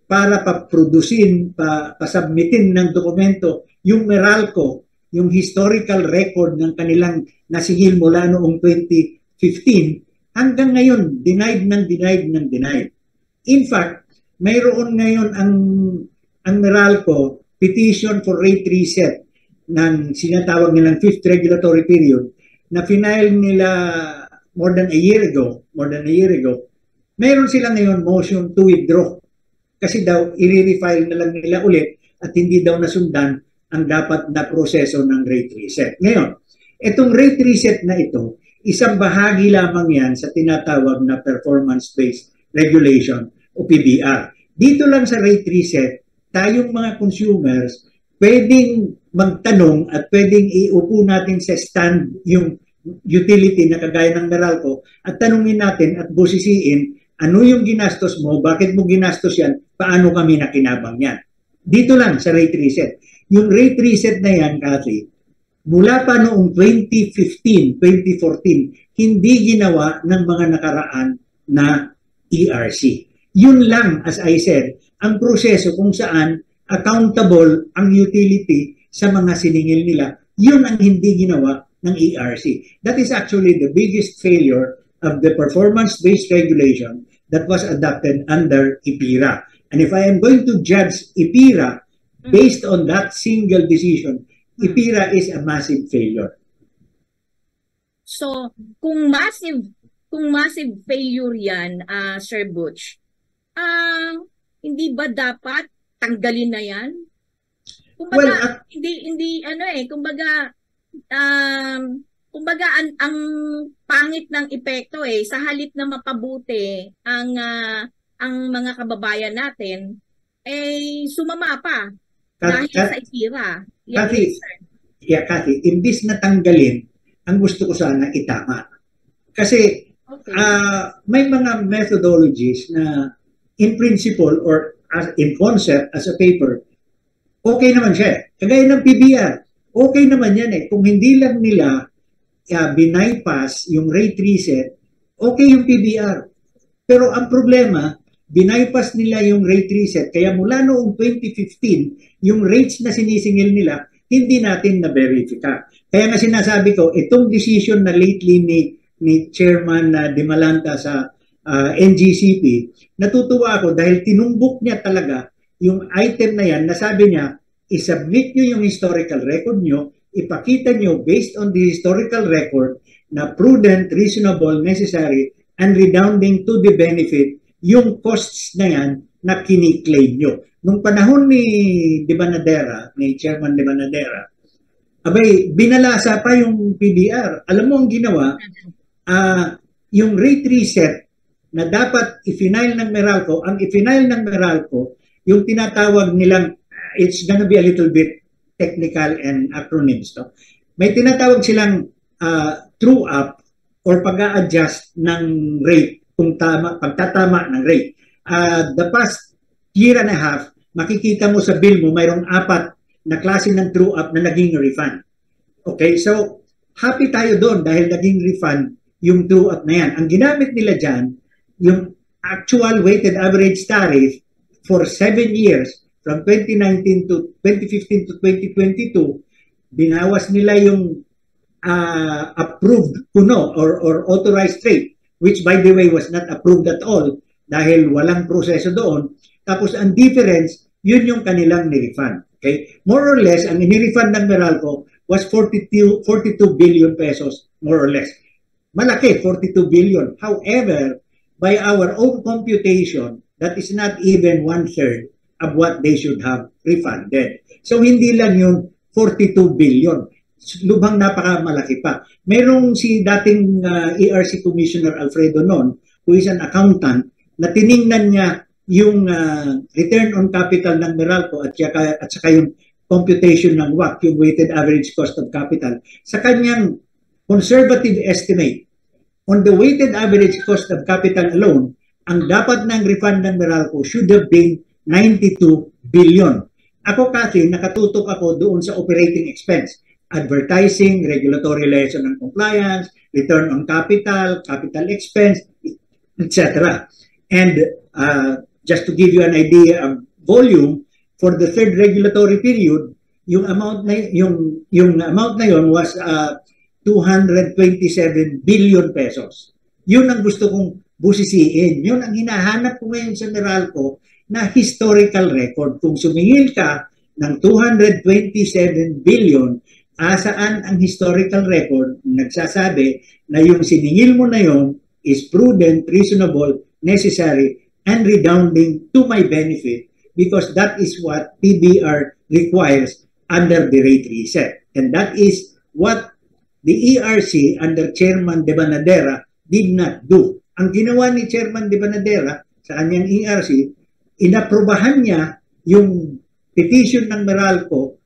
Speaker 12: para pa-producein, pa-submitin ng dokumento yung Meralco, yung historical record ng kanilang nasingil mula noong 2015, hanggang ngayon, denied. In fact, mayroon ngayon ang Meralco petition for rate reset ng sinatawag nilang 5th regulatory period na final nila more than a year ago. Mayroon sila ngayon motion to withdraw kasi daw i-refile na lang nila ulit at hindi daw nasundan ang dapat na proseso ng rate reset. Ngayon, itong rate reset na ito, isang bahagi lamang yan sa tinatawag na performance-based regulation o PBR. Dito lang sa rate reset, tayong mga consumers, pwedeng magtanong at pwedeng iupo natin sa stand yung utility na kagaya ng Meralco at tanungin natin at busisiin ano yung ginastos mo, bakit mo ginastos yan, paano kami nakinabang yan. Dito lang sa rate reset. Yung rate reset na yan, Cathy, mula pa noong 2015, 2014, hindi ginawa ng mga nakaraan na ERC. Yun lang, as I said, ang proseso kung saan accountable ang utility sa mga siningil nila. Yun ang hindi ginawa ng ERC. That is actually the biggest failure of the performance-based regulation that was adopted under IPIRA. And if I am going to judge IPIRA based on that single decision, IPIRA is a massive failure.
Speaker 10: So, kung massive failure yan, Sir Butch, hindi ba dapat tanggalin na yan? Kumbaga, kumbaga ang pangit ng epekto sa halip na mapabuti ang mga kababayan natin sumama pa dahil sa IPIRA.
Speaker 12: Cathy, imbis na tanggalin, ang gusto ko sana itama. Kasi may mga methodologies na in principle or in concept as a paper, okay naman siya. Kagaya ng PBR, okay naman yan Kung hindi lang nila binaypass yung rate reset, okay yung PBR. Pero ang problema, binaypass nila yung rate reset. Kaya mula noong 2015, yung rates na sinisingil nila, hindi natin na-verify. Kaya nga sinasabi ko, itong decision na lately ni Chairman De Malanta sa NGCP, natutuwa ako dahil tinumbok niya talaga yung item na yan, nasabi niya, isubmit nyo yung historical record nyo, ipakita nyo based on the historical record na prudent, reasonable, necessary, and redounding to the benefit yung costs na yan na kiniklaim nyo. Nung panahon ni Chairman De Banadera, abay, binalasa pa yung PBR. Alam mo ang ginawa, yung rate reset na dapat i-final ng Meralco, ang i-final ng Meralco, yung tinatawag nilang, it's gonna be a little bit technical and acronyms. No? May tinatawag silang true up or pag-a-adjust ng rate kung pagtatama ng rate. The past year and a half, makikita mo sa bill mo, mayroong 4 na klase ng true up na naging refund. Okay, so happy tayo doon dahil naging refund yung true up na yan. Ang ginamit nila dyan, yung actual weighted average tariff for 7 years, from 2019 to 2015 to 2022, binawas nila yung approved kuno or authorized rate, which by the way was not approved at all dahil walang proseso doon. Tapos ang difference, yun yung kanilang nirefund. Okay? More or less, ang nirefund ng Meralco was 42 billion pesos, more or less. Malaki, 42 billion. However, by our own computation, that is not even 1/3 of what they should have refunded. So hindi lang yung 42 billion. Lubhang napakamalaki pa. Merong si dating ERC Commissioner Alfredo Non, who is an accountant, na tiningnan niya yung return on capital ng Meralco at saka yung computation ng WACC, yung weighted average cost of capital. Sa kanyang conservative estimate, on the weighted average cost of capital alone, ang dapat ng refund ng Meralco should have been 92 billion. Ako kasi, nakatutok ako doon sa operating expense. Advertising, regulatory liaison and compliance, return on capital, capital expense, etc. And just to give you an idea of volume, for the third regulatory period, yung amount na yun was 227 billion pesos. Yun ang gusto kong busisiin. Yun ang hinahanap ko ngayon sa Meralco na historical record. Kung sumingil ka ng 227 billion, asaan ang historical record nagsasabi na yung siningil mo na yun is prudent, reasonable, necessary, and redounding to my benefit because that is what PBR requires under the rate reset. And that is what the ERC under Chairman De Banadera did not do. Ang ginawa ni Chairman De Banadera sa kanyang ERC, inaprobahan niya yung petition ng Meralco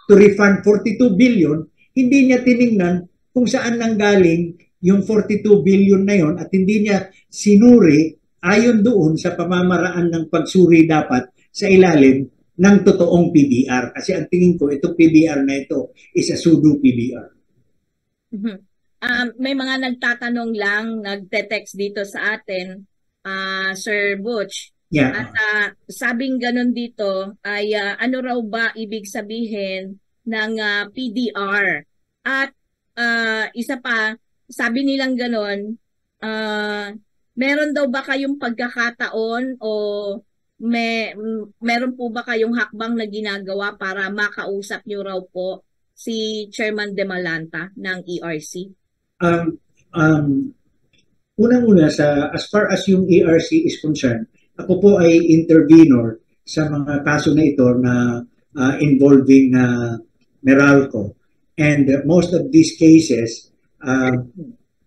Speaker 12: to refund 42 billion, hindi niya tiningnan kung saan nanggaling yung 42 billion na yon at hindi niya sinuri ayon doon sa pamamaraan ng pagsuri dapat sa ilalim ng totoong PBR. Kasi ang tingin ko, itong PBR na ito is a pseudo PBR.
Speaker 10: May mga nagtatanong lang, nagte-text dito sa atin, Sir Butch.
Speaker 12: Yeah.
Speaker 10: At sabing ganun dito ay ano raw ba ibig sabihin ng PDR? At isa pa, sabi nilang ganun, meron daw ba kayong pagkakataon o meron po ba kayong hakbang na ginagawa para makausap niyo raw po si Chairman De Malanta ng ERC?
Speaker 12: Unang-una, as far as yung ERC is concerned, ako po ay intervenor sa mga kaso na ito na involving Meralco. And most of these cases,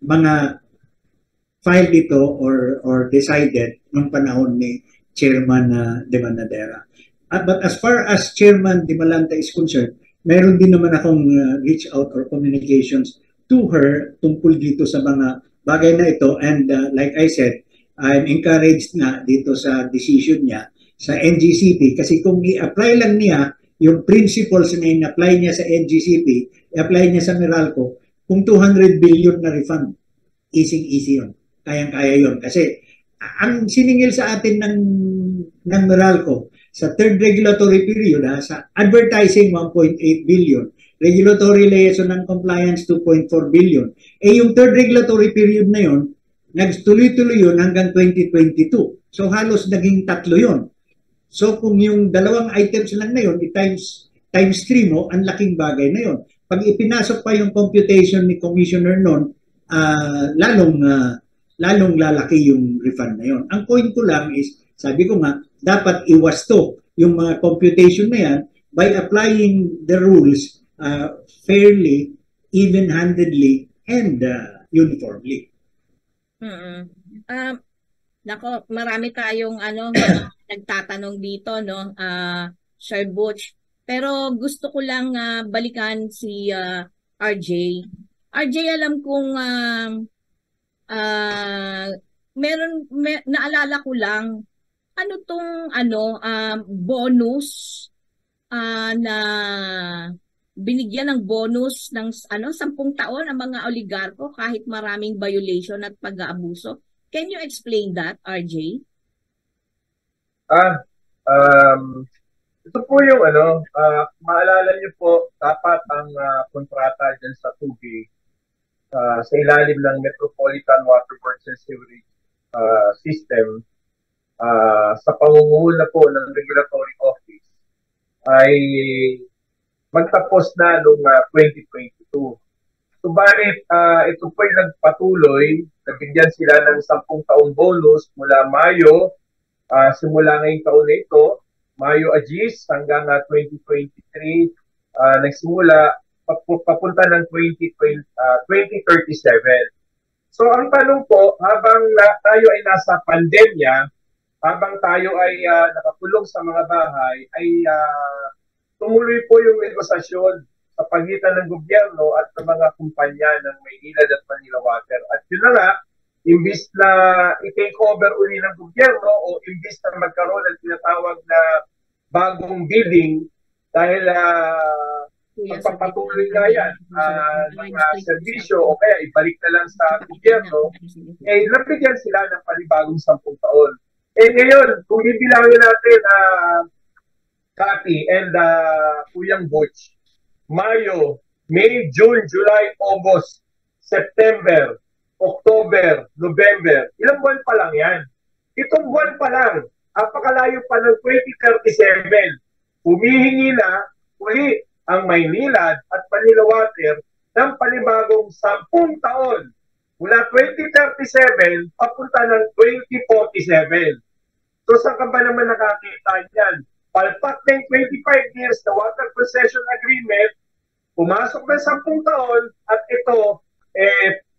Speaker 12: mga filed ito or decided nung panahon ni Chairman De Banadera. But as far as Chairman De Malanta is concerned, meron din naman akong reach out or communications to her tungkol dito sa mga bagay na ito. And like I said, I'm encouraged na dito sa decision niya sa NGCP kasi kung i-apply lang niya yung principles na in-apply niya sa NGCP, i-apply niya sa Meralco, kung 200 billion na refund, easy yun. Kayang-kaya yun. Kasi ang siningil sa atin ng Meralco sa third regulatory period, sa advertising 1.8 billion, regulatory liaison and compliance 2.4 billion. Yung third regulatory period na yun, nagtuloy-tuloy yun hanggang 2022. So halos naging 3 yun. So kung yung dalawang items lang na yun, times 3 mo, ang laking bagay na yun. Pag ipinasok pa yung computation ni Commissioner Non, lalong lalong lalaki yung refund na yon. Ang point ko lang is, sabi ko nga, dapat iwasto yung mga computation na yan by applying the rules fairly, even-handedly, and uniformly.
Speaker 10: Nako, marami tayong nagtatanong dito, no, Sir Butch. Pero gusto ko lang balikan si RJ. RJ, alam kong naalala ko lang, ano tong bonus na binigyan ng bonus ng 10 taon ang mga oligarko kahit maraming violation at pag-aabuso. Can you explain that, RJ?
Speaker 11: Ito po yung maalala niyo po, dapat ang kontrata dyan sa tubig sa ilalim ng Metropolitan Water Works and Sewerage System sa pangunguna po ng Regulatory Office ay magtapos na noong 2022. Subalit, ito po ay nagpatuloy, nabigyan sila ng 10 taong bonus mula Mayo, simula ngayong taon na ito, Mayo Agis hanggang 2023, nagsimula papunta ng 2037. So ang tanong po, habang tayo ay nasa pandemya, habang tayo ay nakakulong sa mga bahay, ay tumuloy po yung negosasyon sa pagitan ng gobyerno at ng mga kumpanya ng Maynilad at Manila Water. At yun na nga, imbis na i-take over uli ng gobyerno o imbis na magkaroon ng tinatawag na bagong bidding dahil magpapatuloy nga yan ng serbisyo o kaya ibalik na lang sa gobyerno, eh nabigyan sila ng panibagong 10 taon. Eh ngayon, kung bibilangin natin Cathy and Kuyang Butch, Mayo, May, June, July, August, September, October, November, ilang buwan pa lang yan. Itong buwan pa lang, apakalayo pa ng 2037, humihingi na uli ang Maynilad at Manila Water ng panibagong 10 taon mula 2037 papunta ng 2047. So saan ka ba naman nakakita niyan? Palpak ng 25 years na water concession agreement, pumasok ng 10 taon at ito,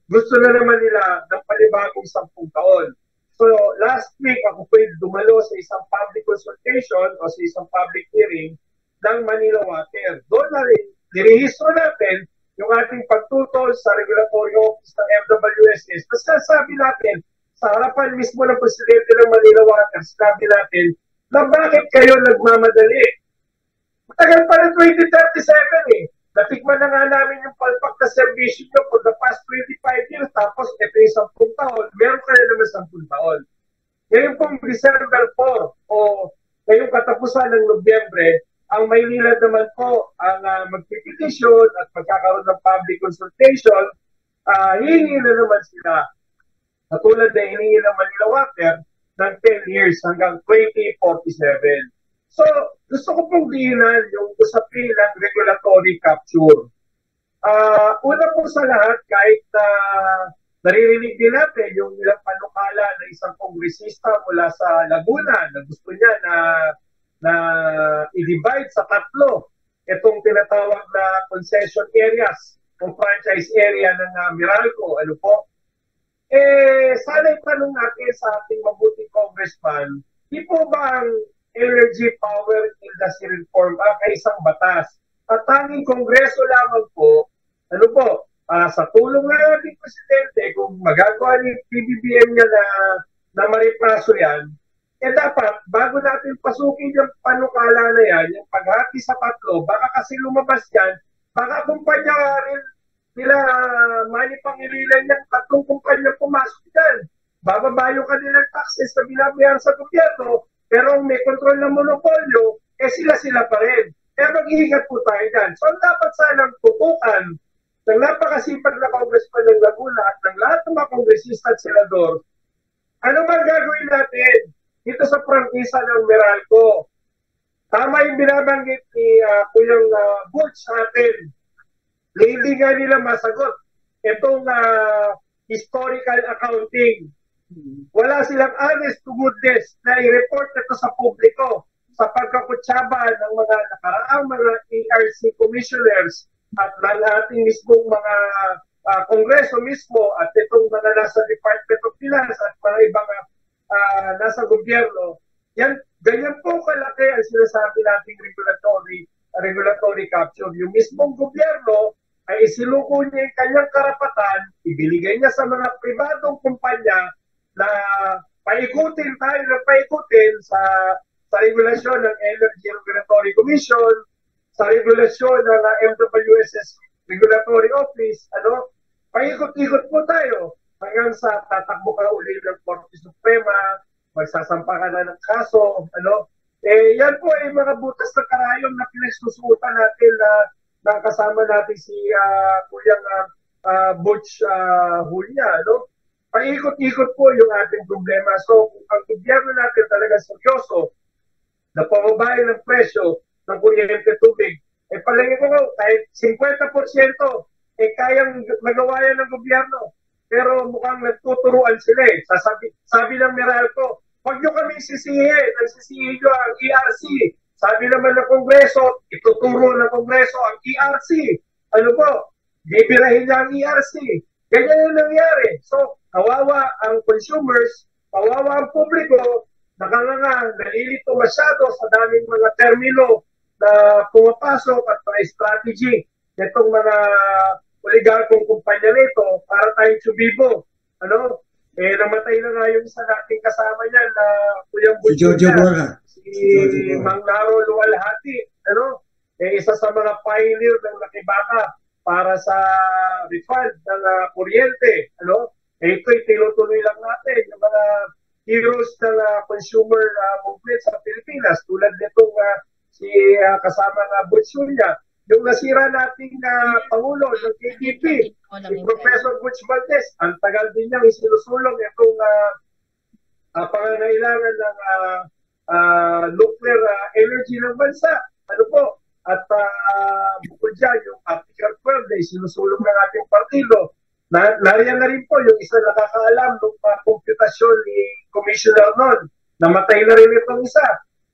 Speaker 11: gusto na naman nila ng panibagong 10 taon. So last week, ako pwede dumalo sa isang public consultation o sa isang public hearing ng Manila Water. Doon na rin, nirehistro natin yung ating pagtutol sa regulatory office ng MWSS. Kasi sabi natin, sa harapan mismo ng presidente ng Manila Water, sabi natin, na bakit kayo nagmamadali? Matagal pa ng 2037 eh. Natikman na nga namin yung palpak na servisyo nyo for the past 25 years, tapos ito yung 10 taon, meron ka na naman 10 taon. Ngayon pong December 4 o ngayong katapusan ng Nobyembre, ang Maynilad naman po ang magpipetisyon at magkakaroon ng public consultation, hihingi na naman sila. Katulad na hiningi ng Manila Water ng 10 years hanggang 2047. So, gusto ko pong diinan yung usapin ng regulatory capture. Una po sa lahat, kahit naririnig din natin yung ilang panukala ng isang kongresista mula sa Laguna na gusto niya na i-divide sa 3 itong tinatawag na concession areas o franchise area ng Meralco. Ano po? Sana itanong natin sa ating mabuting congressman, di po ba ang Energy Power Industry Reform Act ay isang batas? At tanging kongreso lamang po, ano po, sa tulong ng ating presidente, kung magagawa ni PBBM niya na maripaso yan, dapat, bago natin pasukin yung panukala na yan, yung paghati sa 3, baka kasi lumabas yan, baka kumpanya rin nila Manny Pangilinan yung 3 kumpanya pumasok dyan. Bababa yung kanilang taxes na binabayaran sa gobyerno, pero may kontrol ng monopolyo, sila pa rin. Kaya mag-iingat po tayo dyan. So, dapat sanang tutukan ng napakasipag na congressman ng Laguna at ng lahat ng mga kongresista at senador, ano man gagawin natin dito sa prangkisa ng Meralco? Tama yung binabanggit ni Kuyang Butch sa atin. Hindi nga nila masagot itong historical accounting. Wala silang honest to goodness na i-report ito sa publiko sa pagkakutsaba ng mga nakaraang mga ERC commissioners at ng ating mismong mga kongreso mismo at itong mga nasa Department of Finance at mga ibang nasa gobyerno. Ganyan po kalaki ang sinasabi nating regulatory capture. Yung mismong gobyerno ay isinuko niya yung kanyang karapatan, ibiligay niya sa mga pribadong kumpanya na paikutin tayo na paikutin sa regulasyon ng Energy Regulatory Commission, sa regulasyon ng MWSS Regulatory Office, paikot-ikot po tayo hanggang sa tatakbo ka uli ng Korte Suprema, magsasampa ka na ng kaso, yan po ay mga butas ng karayom na pinagsusutan natin na kasama natin si Kuyang Butch Hulya, paikot-ikot po yung ating problema. So, kung ang gobyerno natin talaga seryoso na pababayan ng presyo ng kuryente tubig, palagay ko kahit 50% kayang magawa yan ng gobyerno. Pero mukhang nagtuturuan sila sabi ng Meralco, huwag nyo kami sisihin. Nagsisihin nyo ang ERC. Sabi naman ng Kongreso, ituturo ng Kongreso ang ERC. Bibirahin niya ang ERC. Ganyan yung nangyari. So, kawawa ang consumers, kawawa ang publiko, nalilito masyado sa daming mga termino na pumapasok at mga strategy nitong mga oligarkong kumpanya nito para tayong subibo. Namatay na nga yung isa nating kasama niyan na Kuyang Butch.
Speaker 12: Si Jojo Borja.
Speaker 11: Si Mang Naro Luwalhati. Isa sa mga pioneer ng nakibaka para sa refund ng kuryente. Ito'y tinutuloy lang natin yung mga heroes ng consumer movement sa Pilipinas tulad nitong si kasama na Butch Hulya. Yung nasira nating Pangulo ng KDP, si Professor Butch Valdez, ang tagal din niyang isinusulong itong pangangailangan ng nuclear energy ng bansa. At bukod dyan, yung Article 12 na isinusulong ng ating partido. Nariyan na rin po yung isa nakakaalam ng komputasyon ni Commissioner noon. Namatay na rin itong isa.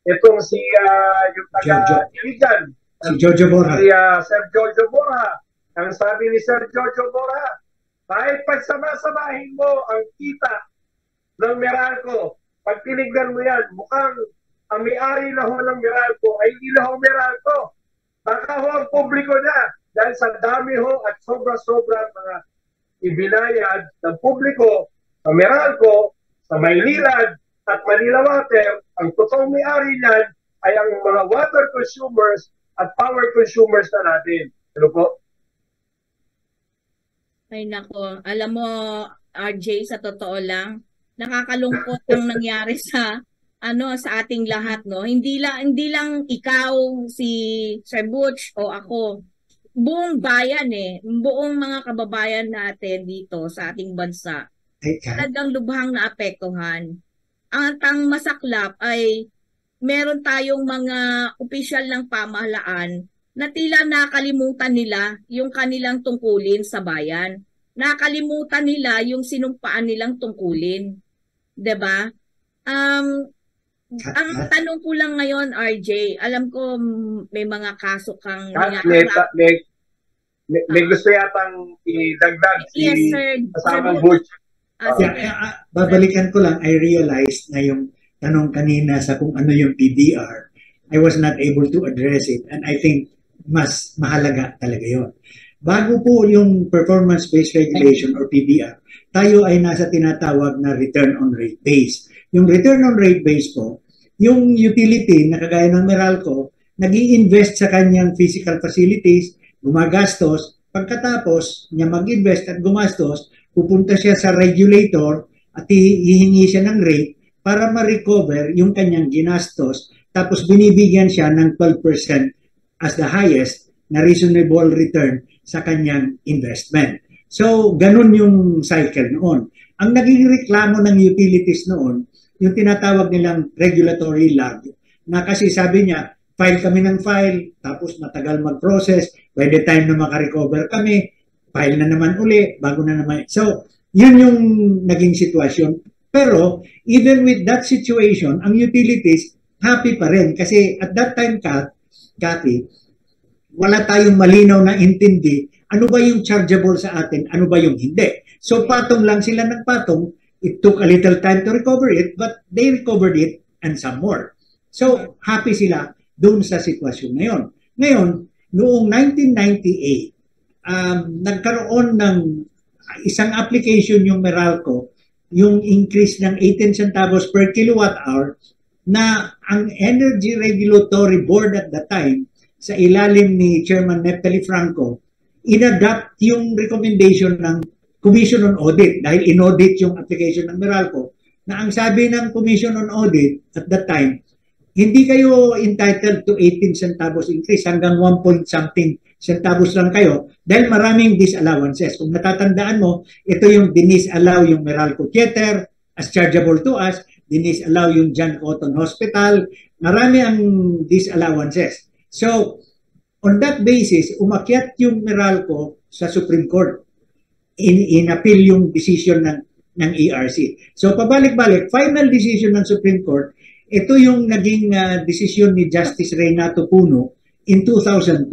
Speaker 11: Itong si yung taga-Iligan.
Speaker 12: Si Jojo Borja.
Speaker 11: Si Sir Jojo Borja. Ang sabi ni Sir Jojo Borja, kahit pagsama-samahin mo ang kita ng Meralco, pag tinignan mo yan, mukhang ang may-ari na ho ng Meralco ay hindi na ho Meralco. Baka ho ang publiko na dahil sa dami ho at sobra-sobra mga ibinayad ng publiko sa Meralco, sa Maynilad at Manila Water. Ang totoong may-ari niyan ay ang mga water consumers at power consumers na natin. Po?
Speaker 10: Ay nako, alam mo RJ, sa totoo lang, nakakalungkot ang nangyari sa ating lahat, no. Hindi lang ikaw, si Sir Butch o ako. Buong bayan buong mga kababayan natin dito sa ating bansa. Talagang lubhang naapektuhan. Ang masaklap ay meron tayong mga opisyal ng pamahalaan na tila nakalimutan nila yung kanilang tungkulin sa bayan. Nakalimutan nila yung sinumpaan nilang tungkulin. 'Di ba? Ang tanong ko lang ngayon, RJ, alam ko may mga kaso kang
Speaker 11: may gusto yatang idagdag
Speaker 10: yes, sir.
Speaker 11: Kasamang Butch.
Speaker 12: Babalikan ko lang, I realized na yung tanong kanina sa kung ano yung PDR, I was not able to address it, and I think mas mahalaga talaga yon. Bago po yung performance-based regulation or PBR, tayo ay nasa tinatawag na return on rate base. Yung return on rate base po, yung utility na kagaya ng Meralco, nag-i-invest sa kanyang physical facilities, gumagastos, pagkatapos niya mag-invest at gumastos, pupunta siya sa regulator at hihingi siya ng rate para ma-recover yung kanyang ginastos, tapos binibigyan siya ng 12% as the highest na reasonable return sa kanyang investment. So, ganun yung cycle noon. Ang naging reklamo ng utilities noon, yung tinatawag nilang regulatory lag, na kasi sabi niya, file kami ng file, tapos matagal mag-process, by the time na makarecover kami, file na naman uli, bago na naman. So, Yun yung naging sitwasyon. Pero even with that situation, ang utilities happy pa rin. Kasi at that time, Kathy, wala tayong malinaw na intindi ano ba yung chargeable sa atin, ano ba yung hindi. So patong lang sila ng patong. It took a little time to recover it, but they recovered it and some more. So happy sila doon sa sitwasyon na yun. Ngayon, noong 1998, nagkaroon ng isang application yung Meralco, yung increase ng 18 centavos per kilowatt hour na ang Energy Regulatory Board at the time, sa ilalim ni Chairman Neptali Franco, in-adapt yung recommendation ng Commission on Audit dahil in-audit yung application ng Meralco na ang sabi ng Commission on Audit at that time, hindi kayo entitled to 18 centavos increase hanggang 1 point something centavos lang kayo dahil maraming disallowances. Kung natatandaan mo, ito yung dinisallow yung Meralco Theater as chargeable to us, dinisallow yung John Cotton Hospital, marami ang disallowances. So, on that basis, umakyat yung Meralco sa Supreme Court. In-appeal yung decision ng ERC. So, pabalik-balik, final decision ng Supreme Court, ito yung naging decision ni Justice Renato Puno in 2002.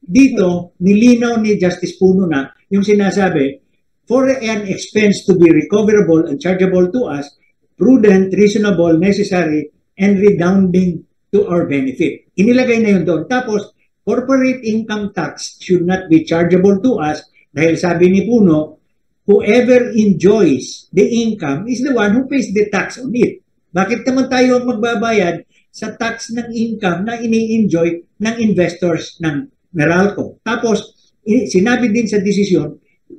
Speaker 12: Dito, nilinaw ni Justice Puno na yung sinasabi, for an expense to be recoverable and chargeable to us, prudent, reasonable, necessary, and redounding to our benefit. Inilagay na yun doon. Tapos, corporate income tax should not be chargeable to us dahil sabi ni Puno, whoever enjoys the income is the one who pays the tax on it. Bakit naman tayo ang magbabayad sa tax ng income na ini-enjoy ng investors ng Meralco? Tapos, sinabi din sa desisyon,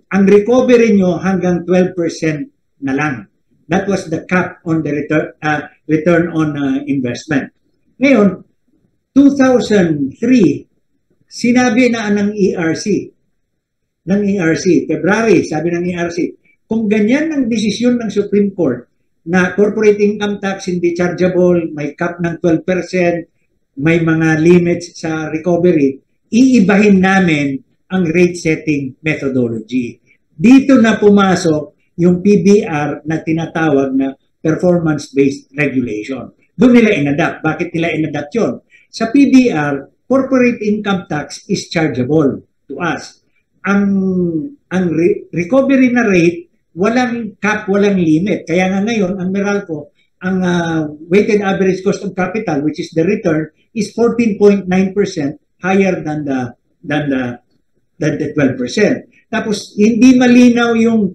Speaker 12: ang recovery nyo hanggang 12% na lang. That was the cap on the return on investment. Ngayon, 2003, sinabi na ng ERC, February, sabi ng ERC, kung ganyan ang desisyon ng Supreme Court na corporate income tax hindi chargeable, may cap ng 12%, may mga limits sa recovery, iibahin namin ang rate setting methodology. Dito na pumasok yung PBR na tinatawag na performance-based regulation. Doon nila inadapt. Bakit nila inadapt yun? Sa PBR, corporate income tax is chargeable to us. Ang recovery na rate, walang cap, walang limit. Kaya nga ngayon, ang Meralco, ang weighted average cost of capital, which is the return, is 14.9% higher than the 12%. Tapos, hindi malinaw yung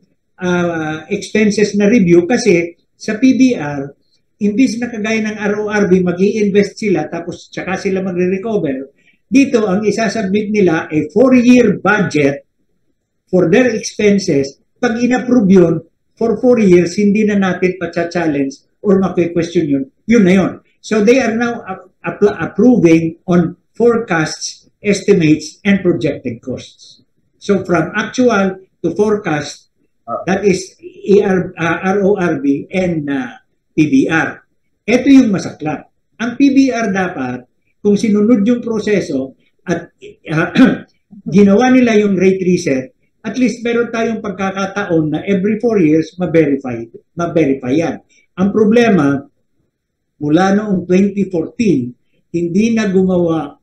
Speaker 12: expenses na review kasi sa PBR, imbis na kagaya ng RORB, mag-i-invest sila tapos tsaka sila magre-recover. Dito, ang isasubmit nila ay 4-year budget for their expenses. Pag in-approve yun, for 4 years, hindi na natin pa-challenge or maki-question yun. Yun na yun. So they are now approving on forecasts, estimates, and projected costs. So from actual to forecast, that is RORB and PBR. Ito yung masaklap. Ang PBR dapat, kung sinunod yung proseso at ginawa nila yung rate reset, at least meron tayong pagkakataon na every 4 years ma-verify yan. Ang problema, mula noong 2014, hindi na gumawa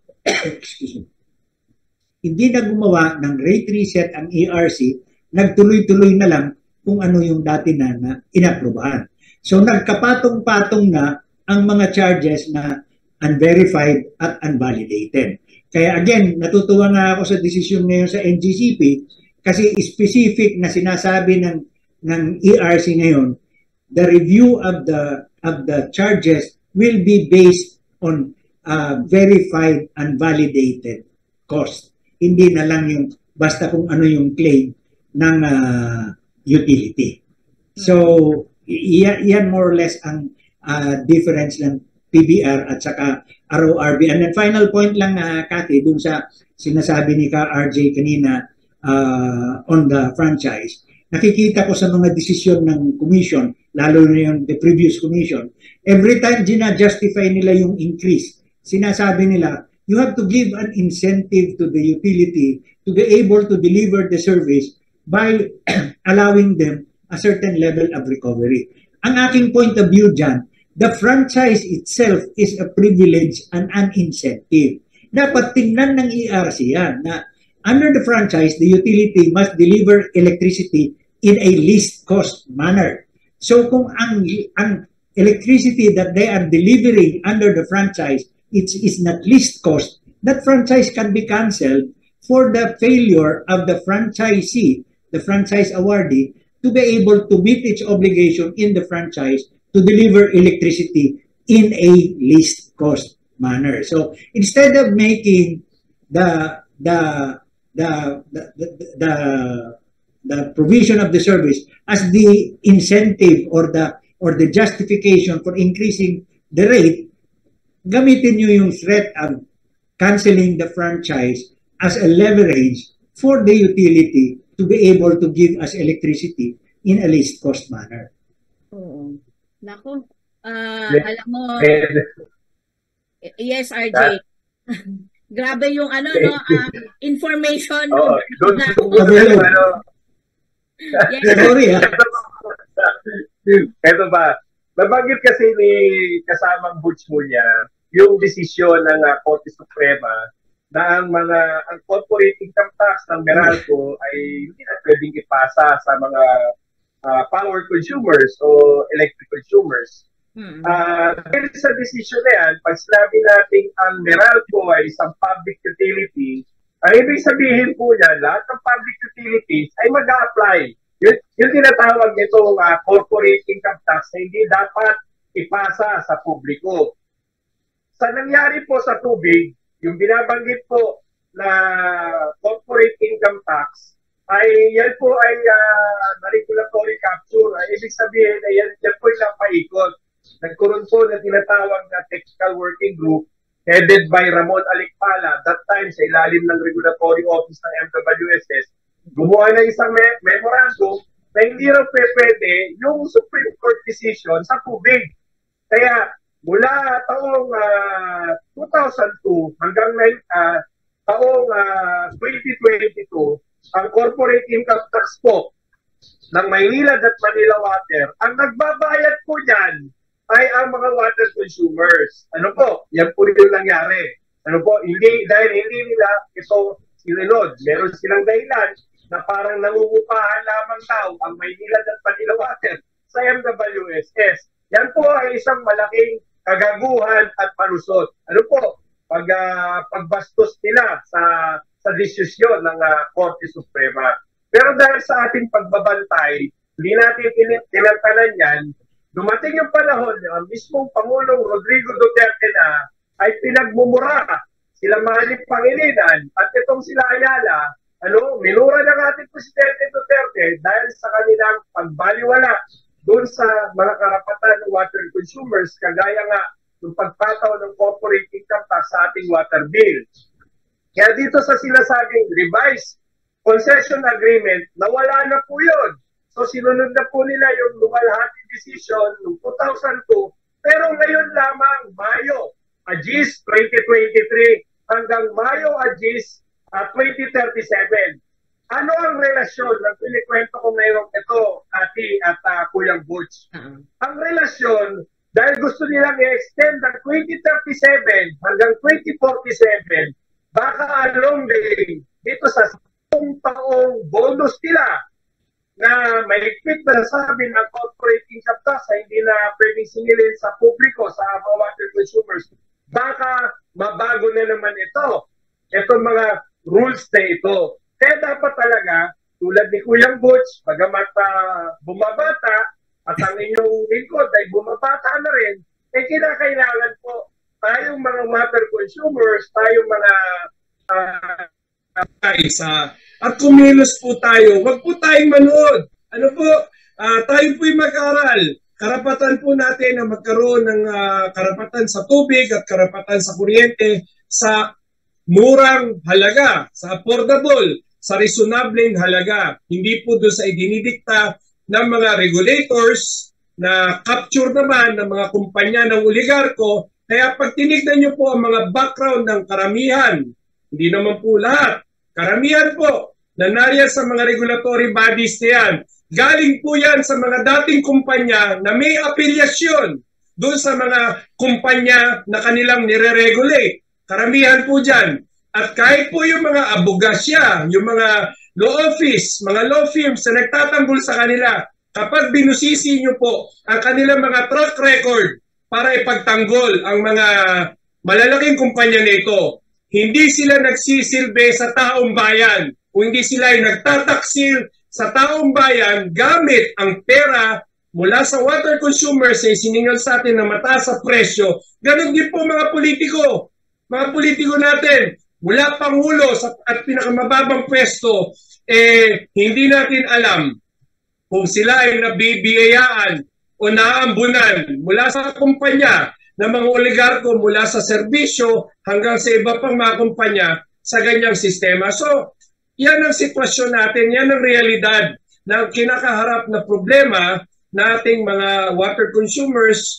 Speaker 12: ng rate reset ang ERC, nagtuloy-tuloy na lang kung ano yung dati na inaprubahan. So nagkapatong-patong na ang mga charges na unverified at unvalidated. Kaya again, natutuwa nga ako sa desisyon ngayon sa NGCP kasi specific na sinasabi ng ERC ngayon, the review of the charges will be based on verified and validated cost. Hindi na lang yung basta kung ano yung claim ng utility. So, yan more or less ang difference ng PBR at saka RORB. And then final point lang, Cathy, dun sa sinasabi ni Ka RJ kanina on the franchise. Nakikita ko sa mga desisyon ng commission, lalo na yung the previous commission, every time gina-justify nila yung increase, sinasabi nila, you have to give an incentive to the utility to be able to deliver the service by allowing them a certain level of recovery. Ang aking point of view dyan, the franchise itself is a privilege and an incentive. Dapat tingnan ng ERC yan na under the franchise, the utility must deliver electricity in a least cost manner. So kung ang electricity that they are delivering under the franchise is not least cost, that franchise can be canceled for the failure of the franchisee, the franchise awardee, to be able to meet its obligation in the franchise to deliver electricity in a least cost manner. So instead of making the provision of the service as the incentive or the justification for increasing the rate, gamitin nyo yung threat of canceling the franchise as a leverage for the utility to be able to give us electricity in a least cost manner.
Speaker 10: Oo. Naku, alam mo, yes, RJ. Grabe yung information.
Speaker 12: Sorry,
Speaker 11: Ito ba, nabanggit kasi ni kasamang Butch Mulya yung desisyon ng Korte Suprema na ang corporate income tax ng Meralco ay hindi na pwedeng ipasa sa mga power consumers o electric consumers. Dahil sa desisyon na yan, pag sinabi natin ang Meralco ay isang public utility, ay ibig sabihin po yan, lahat ng public utilities ay mag-a-apply. Yung tinatawag nitong corporate income tax na hindi dapat ipasa sa publiko. Sa nangyari po sa tubig, yung binabanggit po na corporate income tax, ay yan po ay regulatory capture. Ay, ibig sabihin na yan po yung napaikot. Nagkaroon po na tinatawag na technical working group headed by Ramon Alicpala, that time sa ilalim ng regulatory office ng MWSS, gumawa ng isang memorandum na hindi raw pwede yung Supreme Court decision sa tubig. Kaya mula taong 2002 hanggang taong 2022, ang corporate income tax po ng Maynilad at Manila Water, ang nagbabayad po dyan ay ang mga water consumers. Ano po? Yan po yung nangyari. Ano po? Dahil hindi nila ito sinunod. Meron silang dahilan na parang nangungupahan lamang daw ang Maynilad at Manila Water sa MWSS. Yan po ay isang malaking kagaguhan at palusot. Ano po? Pagbastos nila sa desisyon ng Korte Suprema. Pero dahil sa ating pagbabantay, hindi natin tinantanan yan, dumating yung panahon na mismong Pangulong Rodrigo Duterte na ay pinagmumura sila Manny Pangilinan at itong sila Ayala, minura ng ating Presidente Duterte dahil sa kanilang pagbaliwala doon sa mga karapatan ng water consumers, kagaya nga ng pagpataw ng corporate income tax sa ating water bill. Kaya dito sa sinasabing revised concession agreement, nawala na po yun. So sinunod na po nila yung lumalhati decision noong 2002, pero ngayon lamang, Mayo, Agis 2023, hanggang Mayo, Agis 2037. Ano ang relasyon ng pinikwento ko ngayon ito, Ati at Kuyang Butch? Ang relasyon, dahil gusto nilang i-extend ng 2037 hanggang 2047, baka along the way, dito sa 10 taong bonus nila na may higpit na nasabi ng corporate income tax na hindi na pwedeng singilin sa publiko, sa mga water consumers, baka mabago na naman ito. Itong mga rules na ito. Kaya dapat talaga, tulad ni Kuyang Butch, bagamat bumabata at ang inyong lingkod ay bumabata na rin, eh kinakailangan po tayong mga water consumers, tayong mga at kumilos po tayo. Huwag po tayong manood. Ano po? Tayo po'y mag-aral. Karapatan po natin na magkaroon ng karapatan sa tubig at karapatan sa kuryente sa murang halaga, sa affordable, sa reasonabling halaga. Hindi po doon sa idinidikta ng mga regulators na capture naman ng mga kumpanya ng oligarko. Kaya pag tinignan nyo po ang mga background ng karamihan, hindi naman po lahat, karamihan po na nariyan sa mga regulatory bodies na yan, galing po yan sa mga dating kumpanya na may apilyasyon doon sa mga kumpanya na kanilang nire-regulate. Karamihan po dyan. At kahit po yung mga abogasya, yung mga law office, mga law firms na nagtatanggol sa kanila, kapag binusisi nyo po ang kanilang mga track record para ipagtanggol ang mga malalaking kumpanya nito, hindi sila nagsisilbi sa taong bayan o hindi sila ay nagtataksil sa taong bayan gamit ang pera mula sa water consumers na siningal sa atin na mataas sa presyo. Ganon din po mga politiko. Mga politiko natin, mula Pangulo at pinakamababang pwesto, hindi natin alam kung sila ay nabibiyayaan o naambunan mula sa kumpanya ng mga oligarko mula sa serbisyo hanggang sa iba pang mga kumpanya sa ganyang sistema. So, yan ang sitwasyon natin, yan ang realidad ng kinakaharap na problema nating mga water consumers,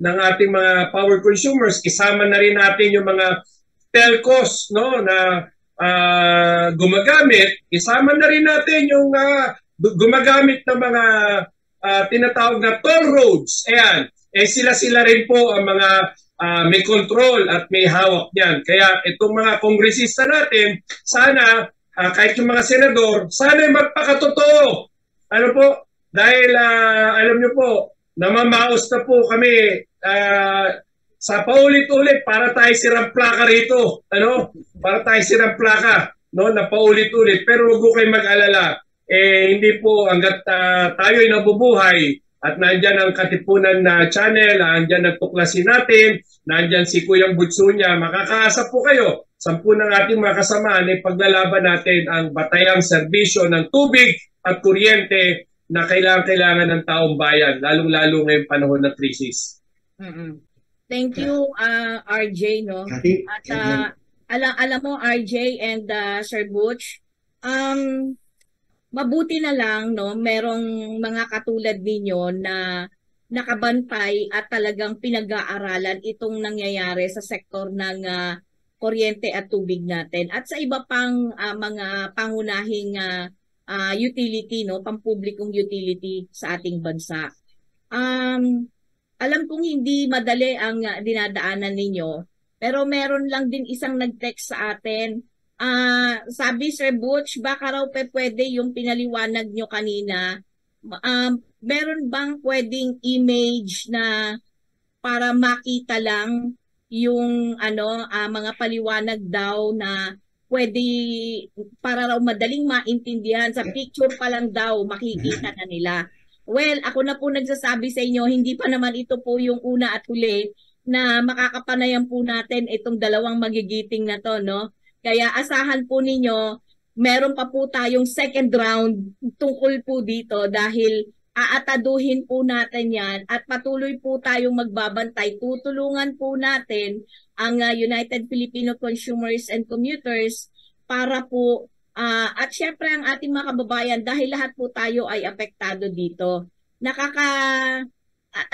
Speaker 11: ng ating mga power consumers. Isama na rin natin yung mga telcos, no, na gumagamit. Isama na rin natin yung gumagamit ng mga tinatawag na toll roads. Ayan. Sila rin po ang mga may control at may hawak niyan. Kaya itong mga kongresista natin, sana, kahit yung mga senador, sana magpakatotoo. Ano po? Dahil alam nyo po, namamaos na po kami sa paulit-ulit para tayo sirang plaka rito. Ano? Para tayo sirang plaka, no? Na paulit-ulit. Pero huwag ko kayo mag-alala. Hindi po hanggat tayo ay nabubuhay at nandyan ang Katipunan na channel, nandyan ang Tuklasin natin, nandyan si Kuyang Butsunya, makakaasa po kayo. 10 ng ating mga kasamaan ay paglalaban natin ang batayang serbisyo ng tubig at kuryente na kailangan ng taong bayan, lalong-lalo ngayong panahon ng krisis.
Speaker 10: Thank you, RJ, no? At alam mo, RJ and Sir Butch, mabuti na lang, no, merong mga katulad ninyo na nakabantay at talagang pinag-aaralan itong nangyayari sa sektor ng kuryente at tubig natin at sa iba pang mga pangunahing utility, no, pampublikong utility sa ating bansa. Alam kong hindi madali ang dinadaanan ninyo, pero meron lang din isang nag-text sa atin. Sabi, Sir Butch, baka raw pwede yung pinaliwanag nyo kanina. Meron bang pwedeng image na para makita lang yung mga paliwanag daw na pwede para raw madaling maintindihan, sa picture pa lang daw makikita na nila. Well, ako na po nagsasabi sa inyo, hindi pa naman ito po yung una at huli na makakapanayan po natin itong dalawang magigiting na to, no? Kaya asahan po ninyo, meron pa po tayong second round tungkol po dito dahil aataduhin po natin yan at patuloy po tayong magbabantay. Tutulungan po natin ang United Filipino Consumers and Commuters para po, at syempre ang ating mga kababayan dahil lahat po tayo ay apektado dito.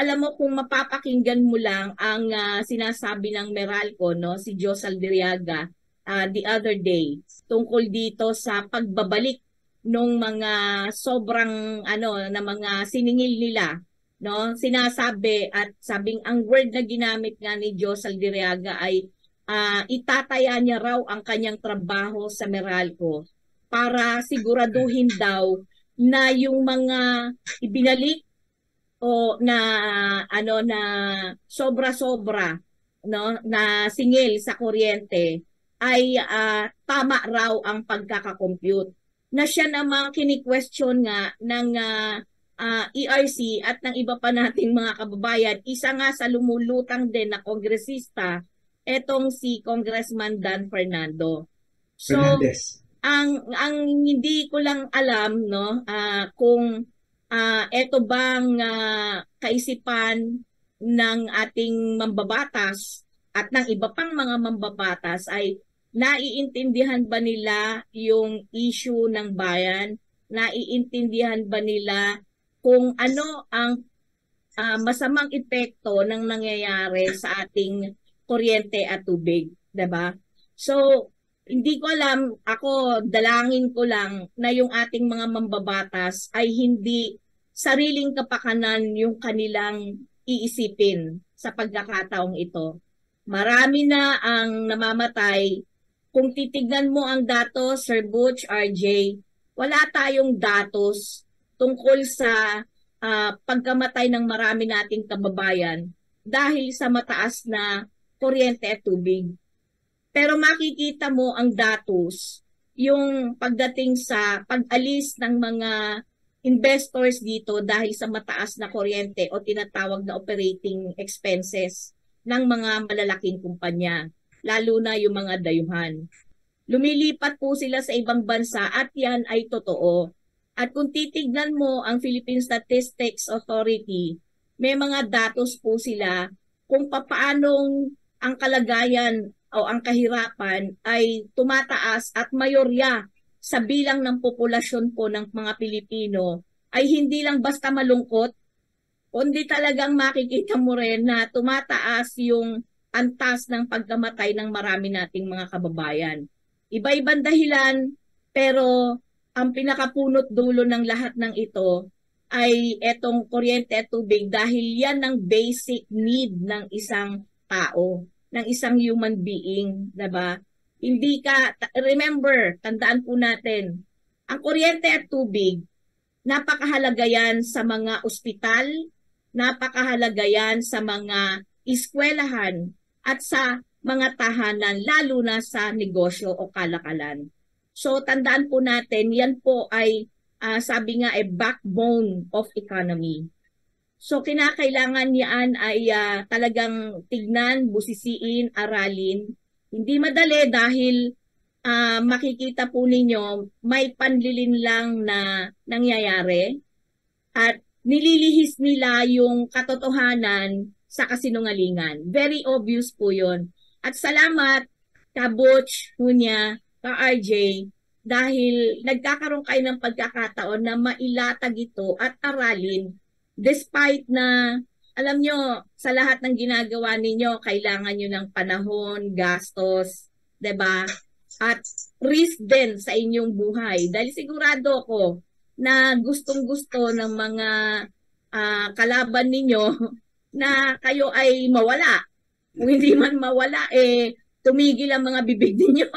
Speaker 10: Alam mo kung mapapakinggan mo lang ang sinasabi ng Meralco, no, si Joe Saldiriaga, the other day tungkol dito sa pagbabalik nung mga sobrang na mga siningil nila, no, sinasabi at sabing ang word na ginamit nga ni Joe Saldiriaga ay itataya niya raw ang kanyang trabaho sa Meralco para siguraduhin daw na yung mga ibinalik o na na sobra-sobra, no, na singil sa kuryente ay tama raw ang pagkakakompute. Na siya namang kini-question nga ng ERC at ng iba pa nating mga kababayan. Isa nga sa lumulutang din na kongresista, etong si Congressman Dan Fernando. So, Fernandez. Ang hindi ko lang alam, no, kung eto bang kaisipan ng ating mambabatas at ng iba pang mga mambabatas ay naiintindihan ba nila yung issue ng bayan? Naiintindihan ba nila kung ano ang masamang epekto ng nangyayari sa ating kuryente at tubig, 'di ba? So, Hindi ko alam, ako dalangin ko lang na yung ating mga mambabatas ay hindi sariling kapakanan yung kanilang iisipin sa pagkakataong ito. Marami na ang namamatay. Kung titignan mo ang datos, Sir Butch, RJ, wala tayong datos tungkol sa pagkamatay ng marami nating kababayan dahil sa mataas na kuryente at tubig. Pero makikita mo ang datos, yung pagdating sa pag-alis ng mga investors dito dahil sa mataas na kuryente o tinatawag na operating expenses ng mga malalaking kumpanya, lalo na yung mga dayuhan. Lumilipat po sila sa ibang bansa at yan ay totoo. At kung titignan mo ang Philippine Statistics Authority, may mga datos po sila kung paanong ang kalagayan o ang kahirapan ay tumataas at mayorya sa bilang ng populasyon po ng mga Pilipino ay hindi lang basta malungkot, kundi talagang makikita mo rin na tumataas yung antas ng pagkamatay ng marami nating mga kababayan. Iba-ibang dahilan, pero ang pinakapunot dulo ng lahat ng ito ay etong kuryente at tubig dahil yan ang basic need ng isang tao, ng isang human being, diba? Hindi ka, remember, tandaan po natin, ang kuryente at tubig, napakahalaga yan sa mga ospital, napakahalaga yan sa mga eskwelahan at sa mga tahanan, lalo na sa negosyo o kalakalan. So tandaan po natin, yan po ay sabi nga backbone of economy. So kinakailangan niyan ay talagang tignan, busisiin, aralin. Hindi madali dahil makikita po ninyo may panlilin lang na nangyayari at nililihis nila yung katotohanan sa kasinungalingan. Very obvious po yun. At salamat ka Butch, Hunya, ka RJ, dahil nagkakaroon kayo ng pagkakataon na mailatag ito at aralin. Despite na, alam nyo, sa lahat ng ginagawa ninyo, kailangan nyo ng panahon, gastos, 'di ba? At risk din sa inyong buhay. Dahil sigurado ako na gustong-gusto ng mga kalaban ninyo na kayo ay mawala. Kung hindi man mawala, tumigil ang mga bibig ninyo.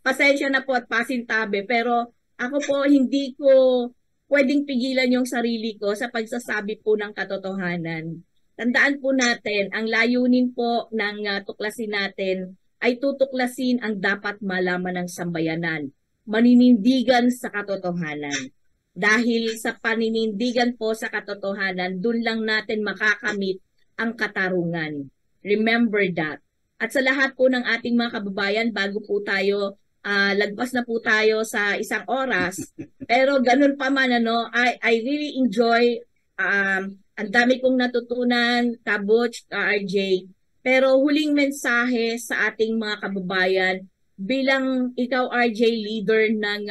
Speaker 10: Pasensya na po at pasintabi. Pero ako po, hindi ko pwedeng pigilan yung sarili ko sa pagsasabi po ng katotohanan. Tandaan po natin, ang layunin po ng tuklasin natin ay tutuklasin ang dapat malaman ng sambayanan. Maninindigan sa katotohanan. Dahil sa paninindigan po sa katotohanan, dun lang natin makakamit ang katarungan. Remember that. At sa lahat po ng ating mga kababayan, bago po tayo lagpas na po tayo sa 1 oras. Pero ganun pa man, I really enjoy, ang dami kong natutunan, ka Butch, ka RJ. Pero huling mensahe sa ating mga kababayan, bilang ikaw RJ, leader ng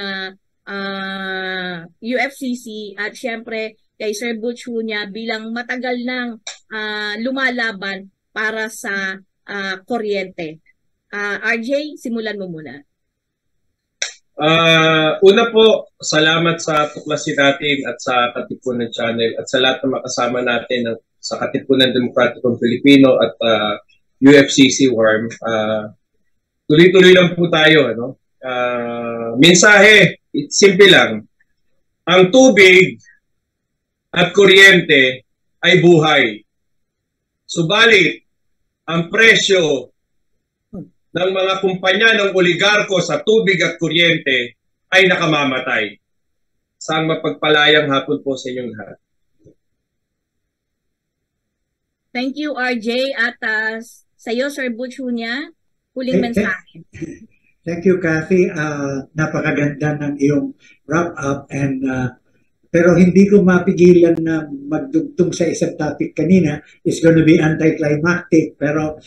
Speaker 10: UFCC, at syempre kay Sir Butch Hunya bilang matagal nang lumalaban para sa kuryente. RJ, simulan mo muna.
Speaker 11: Una po, salamat sa tuklasin natin at sa Katipunan Channel at sa lahat ng makasama natin sa Katipunan Demokratikong Pilipino at UFCC Worm. Tuloy-tuloy lang po tayo. Mensahe, simple lang. Ang tubig at kuryente ay buhay. Subalit, ang presyo ng mga kumpanya ng oligarko sa tubig at kuryente ay nakamamatay. Sang mapagpalayang hapon po sa inyong lahat.
Speaker 10: Thank you, RJ. At sa iyo, Sir Butch Hunya, huling mensahe.
Speaker 12: Thank you, Kathy. Napakaganda ng iyong wrap-up. Pero hindi ko mapigilan na magdugtong sa isang topic kanina. It's gonna be anticlimactic. Pero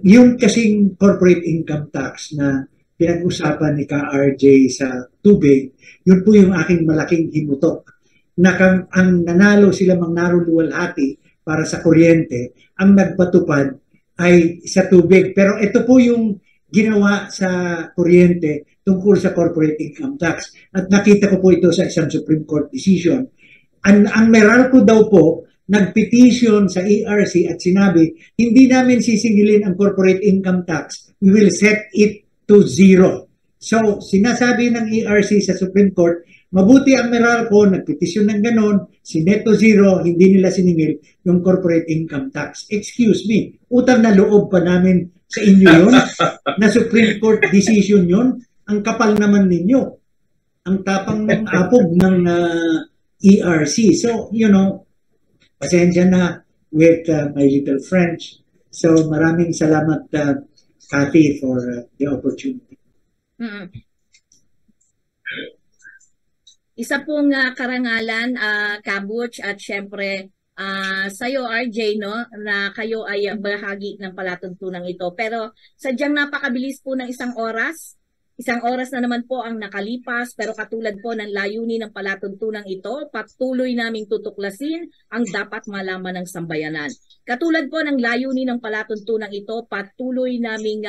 Speaker 12: yung kasing corporate income tax na pinag-usapan ni Ka-RJ sa tubig, yun po yung aking malaking himutok. Ang nanalo sila mang naruluwalhati para sa kuryente, ang nagpatupad ay sa tubig. Pero ito po yung ginawa sa kuryente tungkol sa corporate income tax. At nakita ko po ito sa isang Supreme Court decision. Ang Meralco daw po, nagpetition sa ERC at sinabi, hindi namin sisingilin ang corporate income tax. We will set it to zero. So, sinasabi ng ERC sa Supreme Court, mabuti ang Meralco, nagpetisyon ng ganon, sineto zero, hindi nila siningil yung corporate income tax. Excuse me, utang na loob pa namin sa inyo yun, na Supreme Court decision yun, ang kapal naman ninyo, ang tapang ng apog ng ERC. So, you know, pasensya na with my little French. So, maraming salamat, Kathy, for the opportunity.
Speaker 10: Isa pong karangalan, Kabuch, at syempre sa'yo, RJ, no, na kayo ay bahagi ng palatuntunan ito. Pero sadyang napakabilis po ng isang oras. Isang oras na naman po ang nakalipas, pero katulad po ng layunin ng palatuntunan ito, patuloy naming tutuklasin ang dapat malaman ng sambayanan. Katulad po ng layunin ng palatuntunan ito, patuloy naming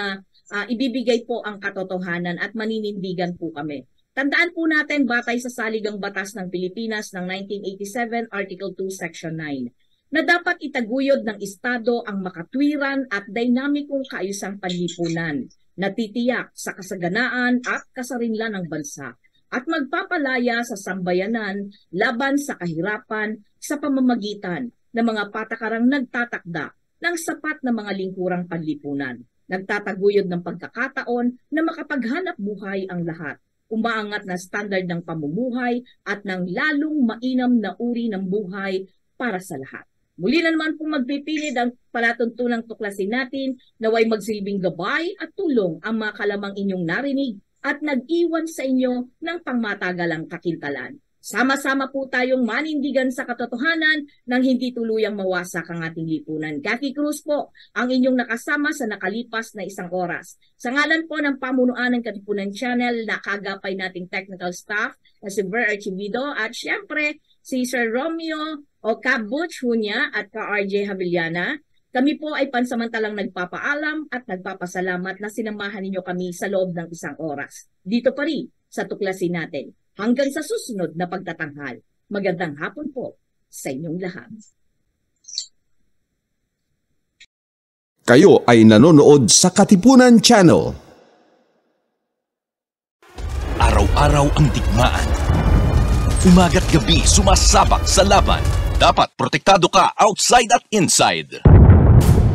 Speaker 10: ibibigay po ang katotohanan at maninindigan po kami. Tandaan po natin batay sa Saligang Batas ng Pilipinas ng 1987, Article 2, Section 9, na dapat itaguyod ng Estado ang makatwiran at dinamikong kaayusang panlipunan na titiyak sa kasaganaan at kasarinlan ng bansa at magpapalaya sa sambayanan laban sa kahirapan sa pamamagitan ng mga patakarang nagtatakda ng sapat na mga lingkurang panlipunan. Nagtataguyod ng pagkakataon na makapaghanap buhay ang lahat, umaangat na standard ng pamumuhay at ng lalong mainam na uri ng buhay para sa lahat. Muli na naman pong magpipilid ang palatuntunang tuklasin natin, naway magsilbing gabay at tulong ang mga kalamang inyong narinig at nag-iwan sa inyo ng pangmatagalang kakintalan. Sama-sama po tayong manindigan sa katotohanan nang hindi tuluyang mawasak ang ating lipunan. Kathy Cruz po ang inyong nakasama sa nakalipas na isang oras. Sa ngalan po ng pamunuan ng Katipunan Channel, nakagapay nating technical staff na si Ver Archivido at syempre si Sir Romeo o Kabuch Hunya at ka-RJ Havillana. Kami po ay pansamantalang nagpapaalam at nagpapasalamat na sinamahan ninyo kami sa loob ng isang oras. Dito pa rin sa tuklasin natin. Hanggang sa susunod na pagtatanghal. Magandang hapon po sa inyong lahat.
Speaker 1: Kayo ay nanonood sa Katipunan Channel.
Speaker 2: Araw-araw ang digmaan. Umaga't gabi sumasabak sa laban. Dapat protektado ka outside at inside.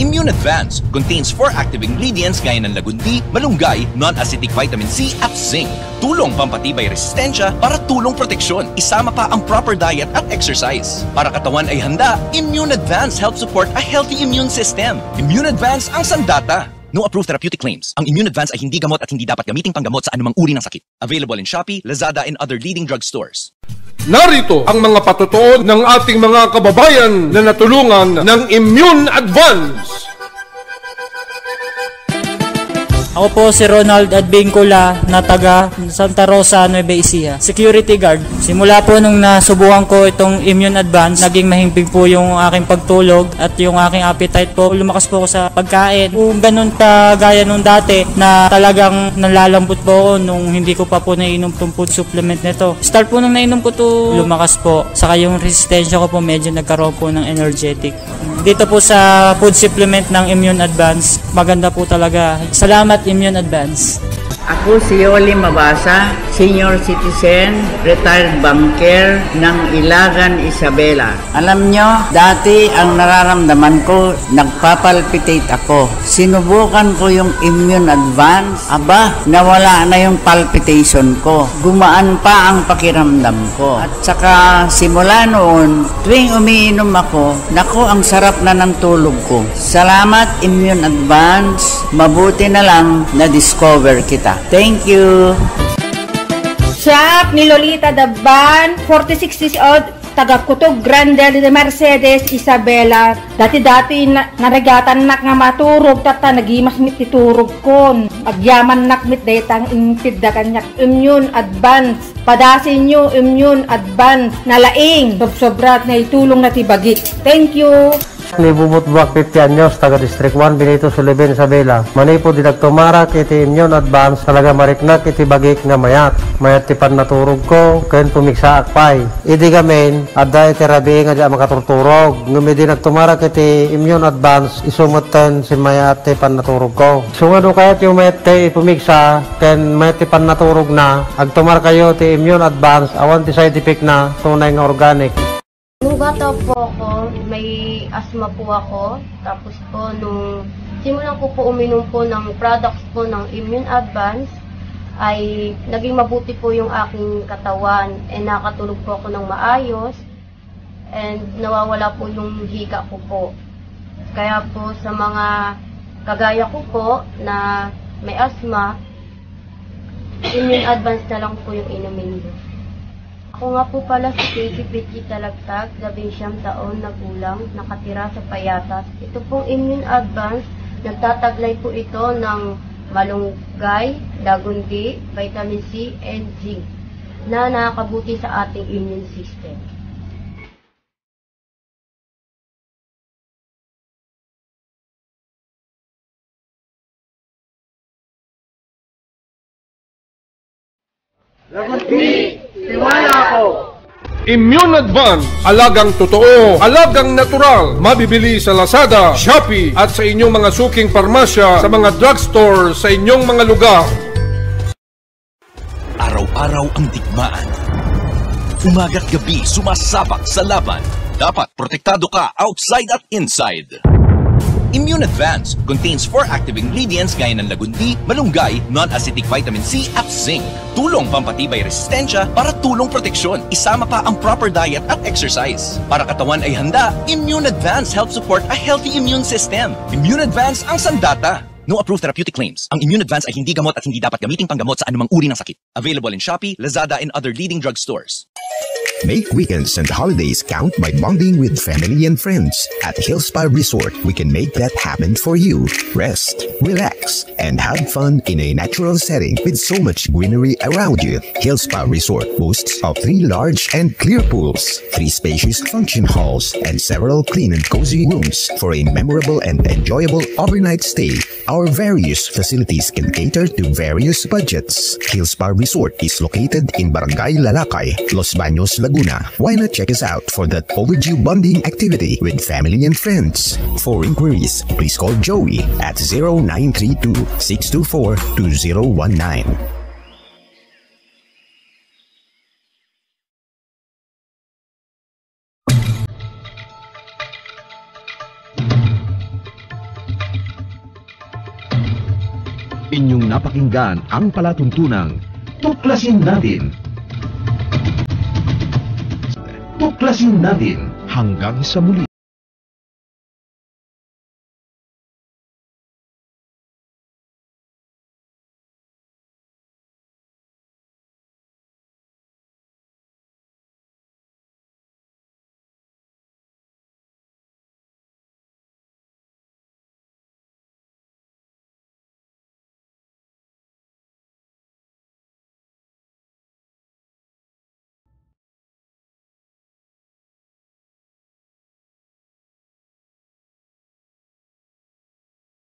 Speaker 2: Immune Advance contains 4 active ingredients gaya ng lagundi, malunggay, non-acidic vitamin C at zinc. Tulong pampatibay resistensya para tulong proteksyon. Isama pa ang proper diet at exercise. Para katawan ay handa, Immune Advance helps support a healthy immune system. Immune Advance ang sandata. No approved therapeutic claims. Ang Immune Advance ay hindi gamot at hindi dapat gamiting panggamot sa anumang uri ng sakit. Available in Shopee, Lazada, and other leading drugstores.
Speaker 4: Narito ang mga patutuon ng ating mga kababayan na natulungan ng Immune Advance.
Speaker 5: Ako po si Ronald Advincula na taga Santa Rosa, Nueva Ecija. Security guard. Simula po nung nasubukan ko itong Immune Advance, naging mahimbing po yung aking pagtulog at yung aking appetite po. Lumakas po ako sa pagkain. Kung ganun gaya nung dati na talagang nalalambot po ako nung hindi ko pa po nainom itong food supplement nito. Start po nung nainom ko to, lumakas po. Saka yung resistensya ko po medyo nagkaroon po ng energetic. Dito po sa food supplement ng Immune Advance, maganda po talaga. Salamat Immune Advance.
Speaker 6: Ako si Yoli Mabasa, senior citizen, retired banker ng Ilagan, Isabela. Alam nyo, dati ang nararamdaman ko, nagpapalpitate ako. Sinubukan ko yung Immune Advance. Aba, nawala na yung palpitation ko. Gumaan pa ang pakiramdam ko. At saka simula noon, tuwing umiinom ako, naku, ang sarap na ng tulog ko. Salamat Immune Advance. Mabuti na lang na-discover kita. Thank you.
Speaker 7: Shop ni Lolita Daban, 46 years old, taga Kutog Grande de Mercedes, Isabela. Dati-dati narigatan nak nga maturog, tata nagimas mit titurog kon. Agyaman nak mit daytang impid da kanyak Immune Advance. Padasin nyo Immune Advance, nalaing, sobrat na itulong na tibagit. Thank you.
Speaker 8: Ni Bubut Buwak 50 anyos, taga District 1, Benito Sullivan, Isabela. Manipo di nagtumarak iti immune advance, talaga mariknak iti bagik nga mayat. Mayat ti pan naturog ko, ken pumiksa akpay. Idi gamin, adda iti rabi nga di makaturturog. Ngumi di nagtumarak iti immune advance, isumutan si mayat ti pan naturog ko. Sungado kayat yung mayat ti pumiksa, ken mayat ti pan naturog na, agtumar kayo ti immune advance, awan ti side effect na, tunay nga organic.
Speaker 9: Nung bata po ako, may asthma po ako. Tapos po, nung simulan ko po uminom po ng products po ng Immune Advance, ay naging mabuti po yung aking katawan. And nakatulog po ako ng maayos. And nawawala po yung hika ko po. Kaya po sa mga kagaya ko po na may asthma, Immune Advance na lang po yung inumin ko. Ako nga po pala si Casey Petty Talagtag, 19 taon na gulang, nakatira sa Payatas. Ito pong Immune Advance, nagtataglay po ito ng malunggay, dagundi, vitamin C, and zinc na nakakabuti sa ating immune system.
Speaker 4: Immune Advance, alagang totoo, alagang natural, mabibili sa Lazada, Shopee at sa inyong mga suking parmasya, sa mga drugstore, sa inyong mga lugar.
Speaker 2: Araw-araw ang digmaan. Umaga't gabi sumasabak sa laban. Dapat protektado ka outside at inside. Immune Advance contains 4 active ingredients gaya ng lagundi, malunggay, non-acidic vitamin C at zinc. Tulong pampatibay resistensya para tulong proteksyon. Isama pa ang proper diet at exercise. Para katawan ay handa, Immune Advance helps support a healthy immune system. Immune Advance ang sandata. No approved therapeutic claims. Ang Immune Advance ay hindi gamot at hindi dapat gamiting panggamot sa anumang uri ng sakit. Available in Shopee, Lazada, and other leading drugstores.
Speaker 3: Make weekends and holidays count by bonding with family and friends. At Hillspa Resort, we can make that happen for you. Rest, relax, and have fun in a natural setting with so much greenery around you. Hillspa Resort boasts of 3 large and clear pools, 3 spacious function halls, and several clean and cozy rooms for a memorable and enjoyable overnight stay. Our various facilities can cater to various budgets. Hillspa Resort is located in Barangay Lalakay, Los Baños, Laguna. Why not check us out for that overdue bonding activity with family and friends? For inquiries, please call Joey at 0932-624-2019.
Speaker 1: Inyong napakinggan ang palatuntunang Tuklasin Natin. Tuklasin natin hanggang sa muli.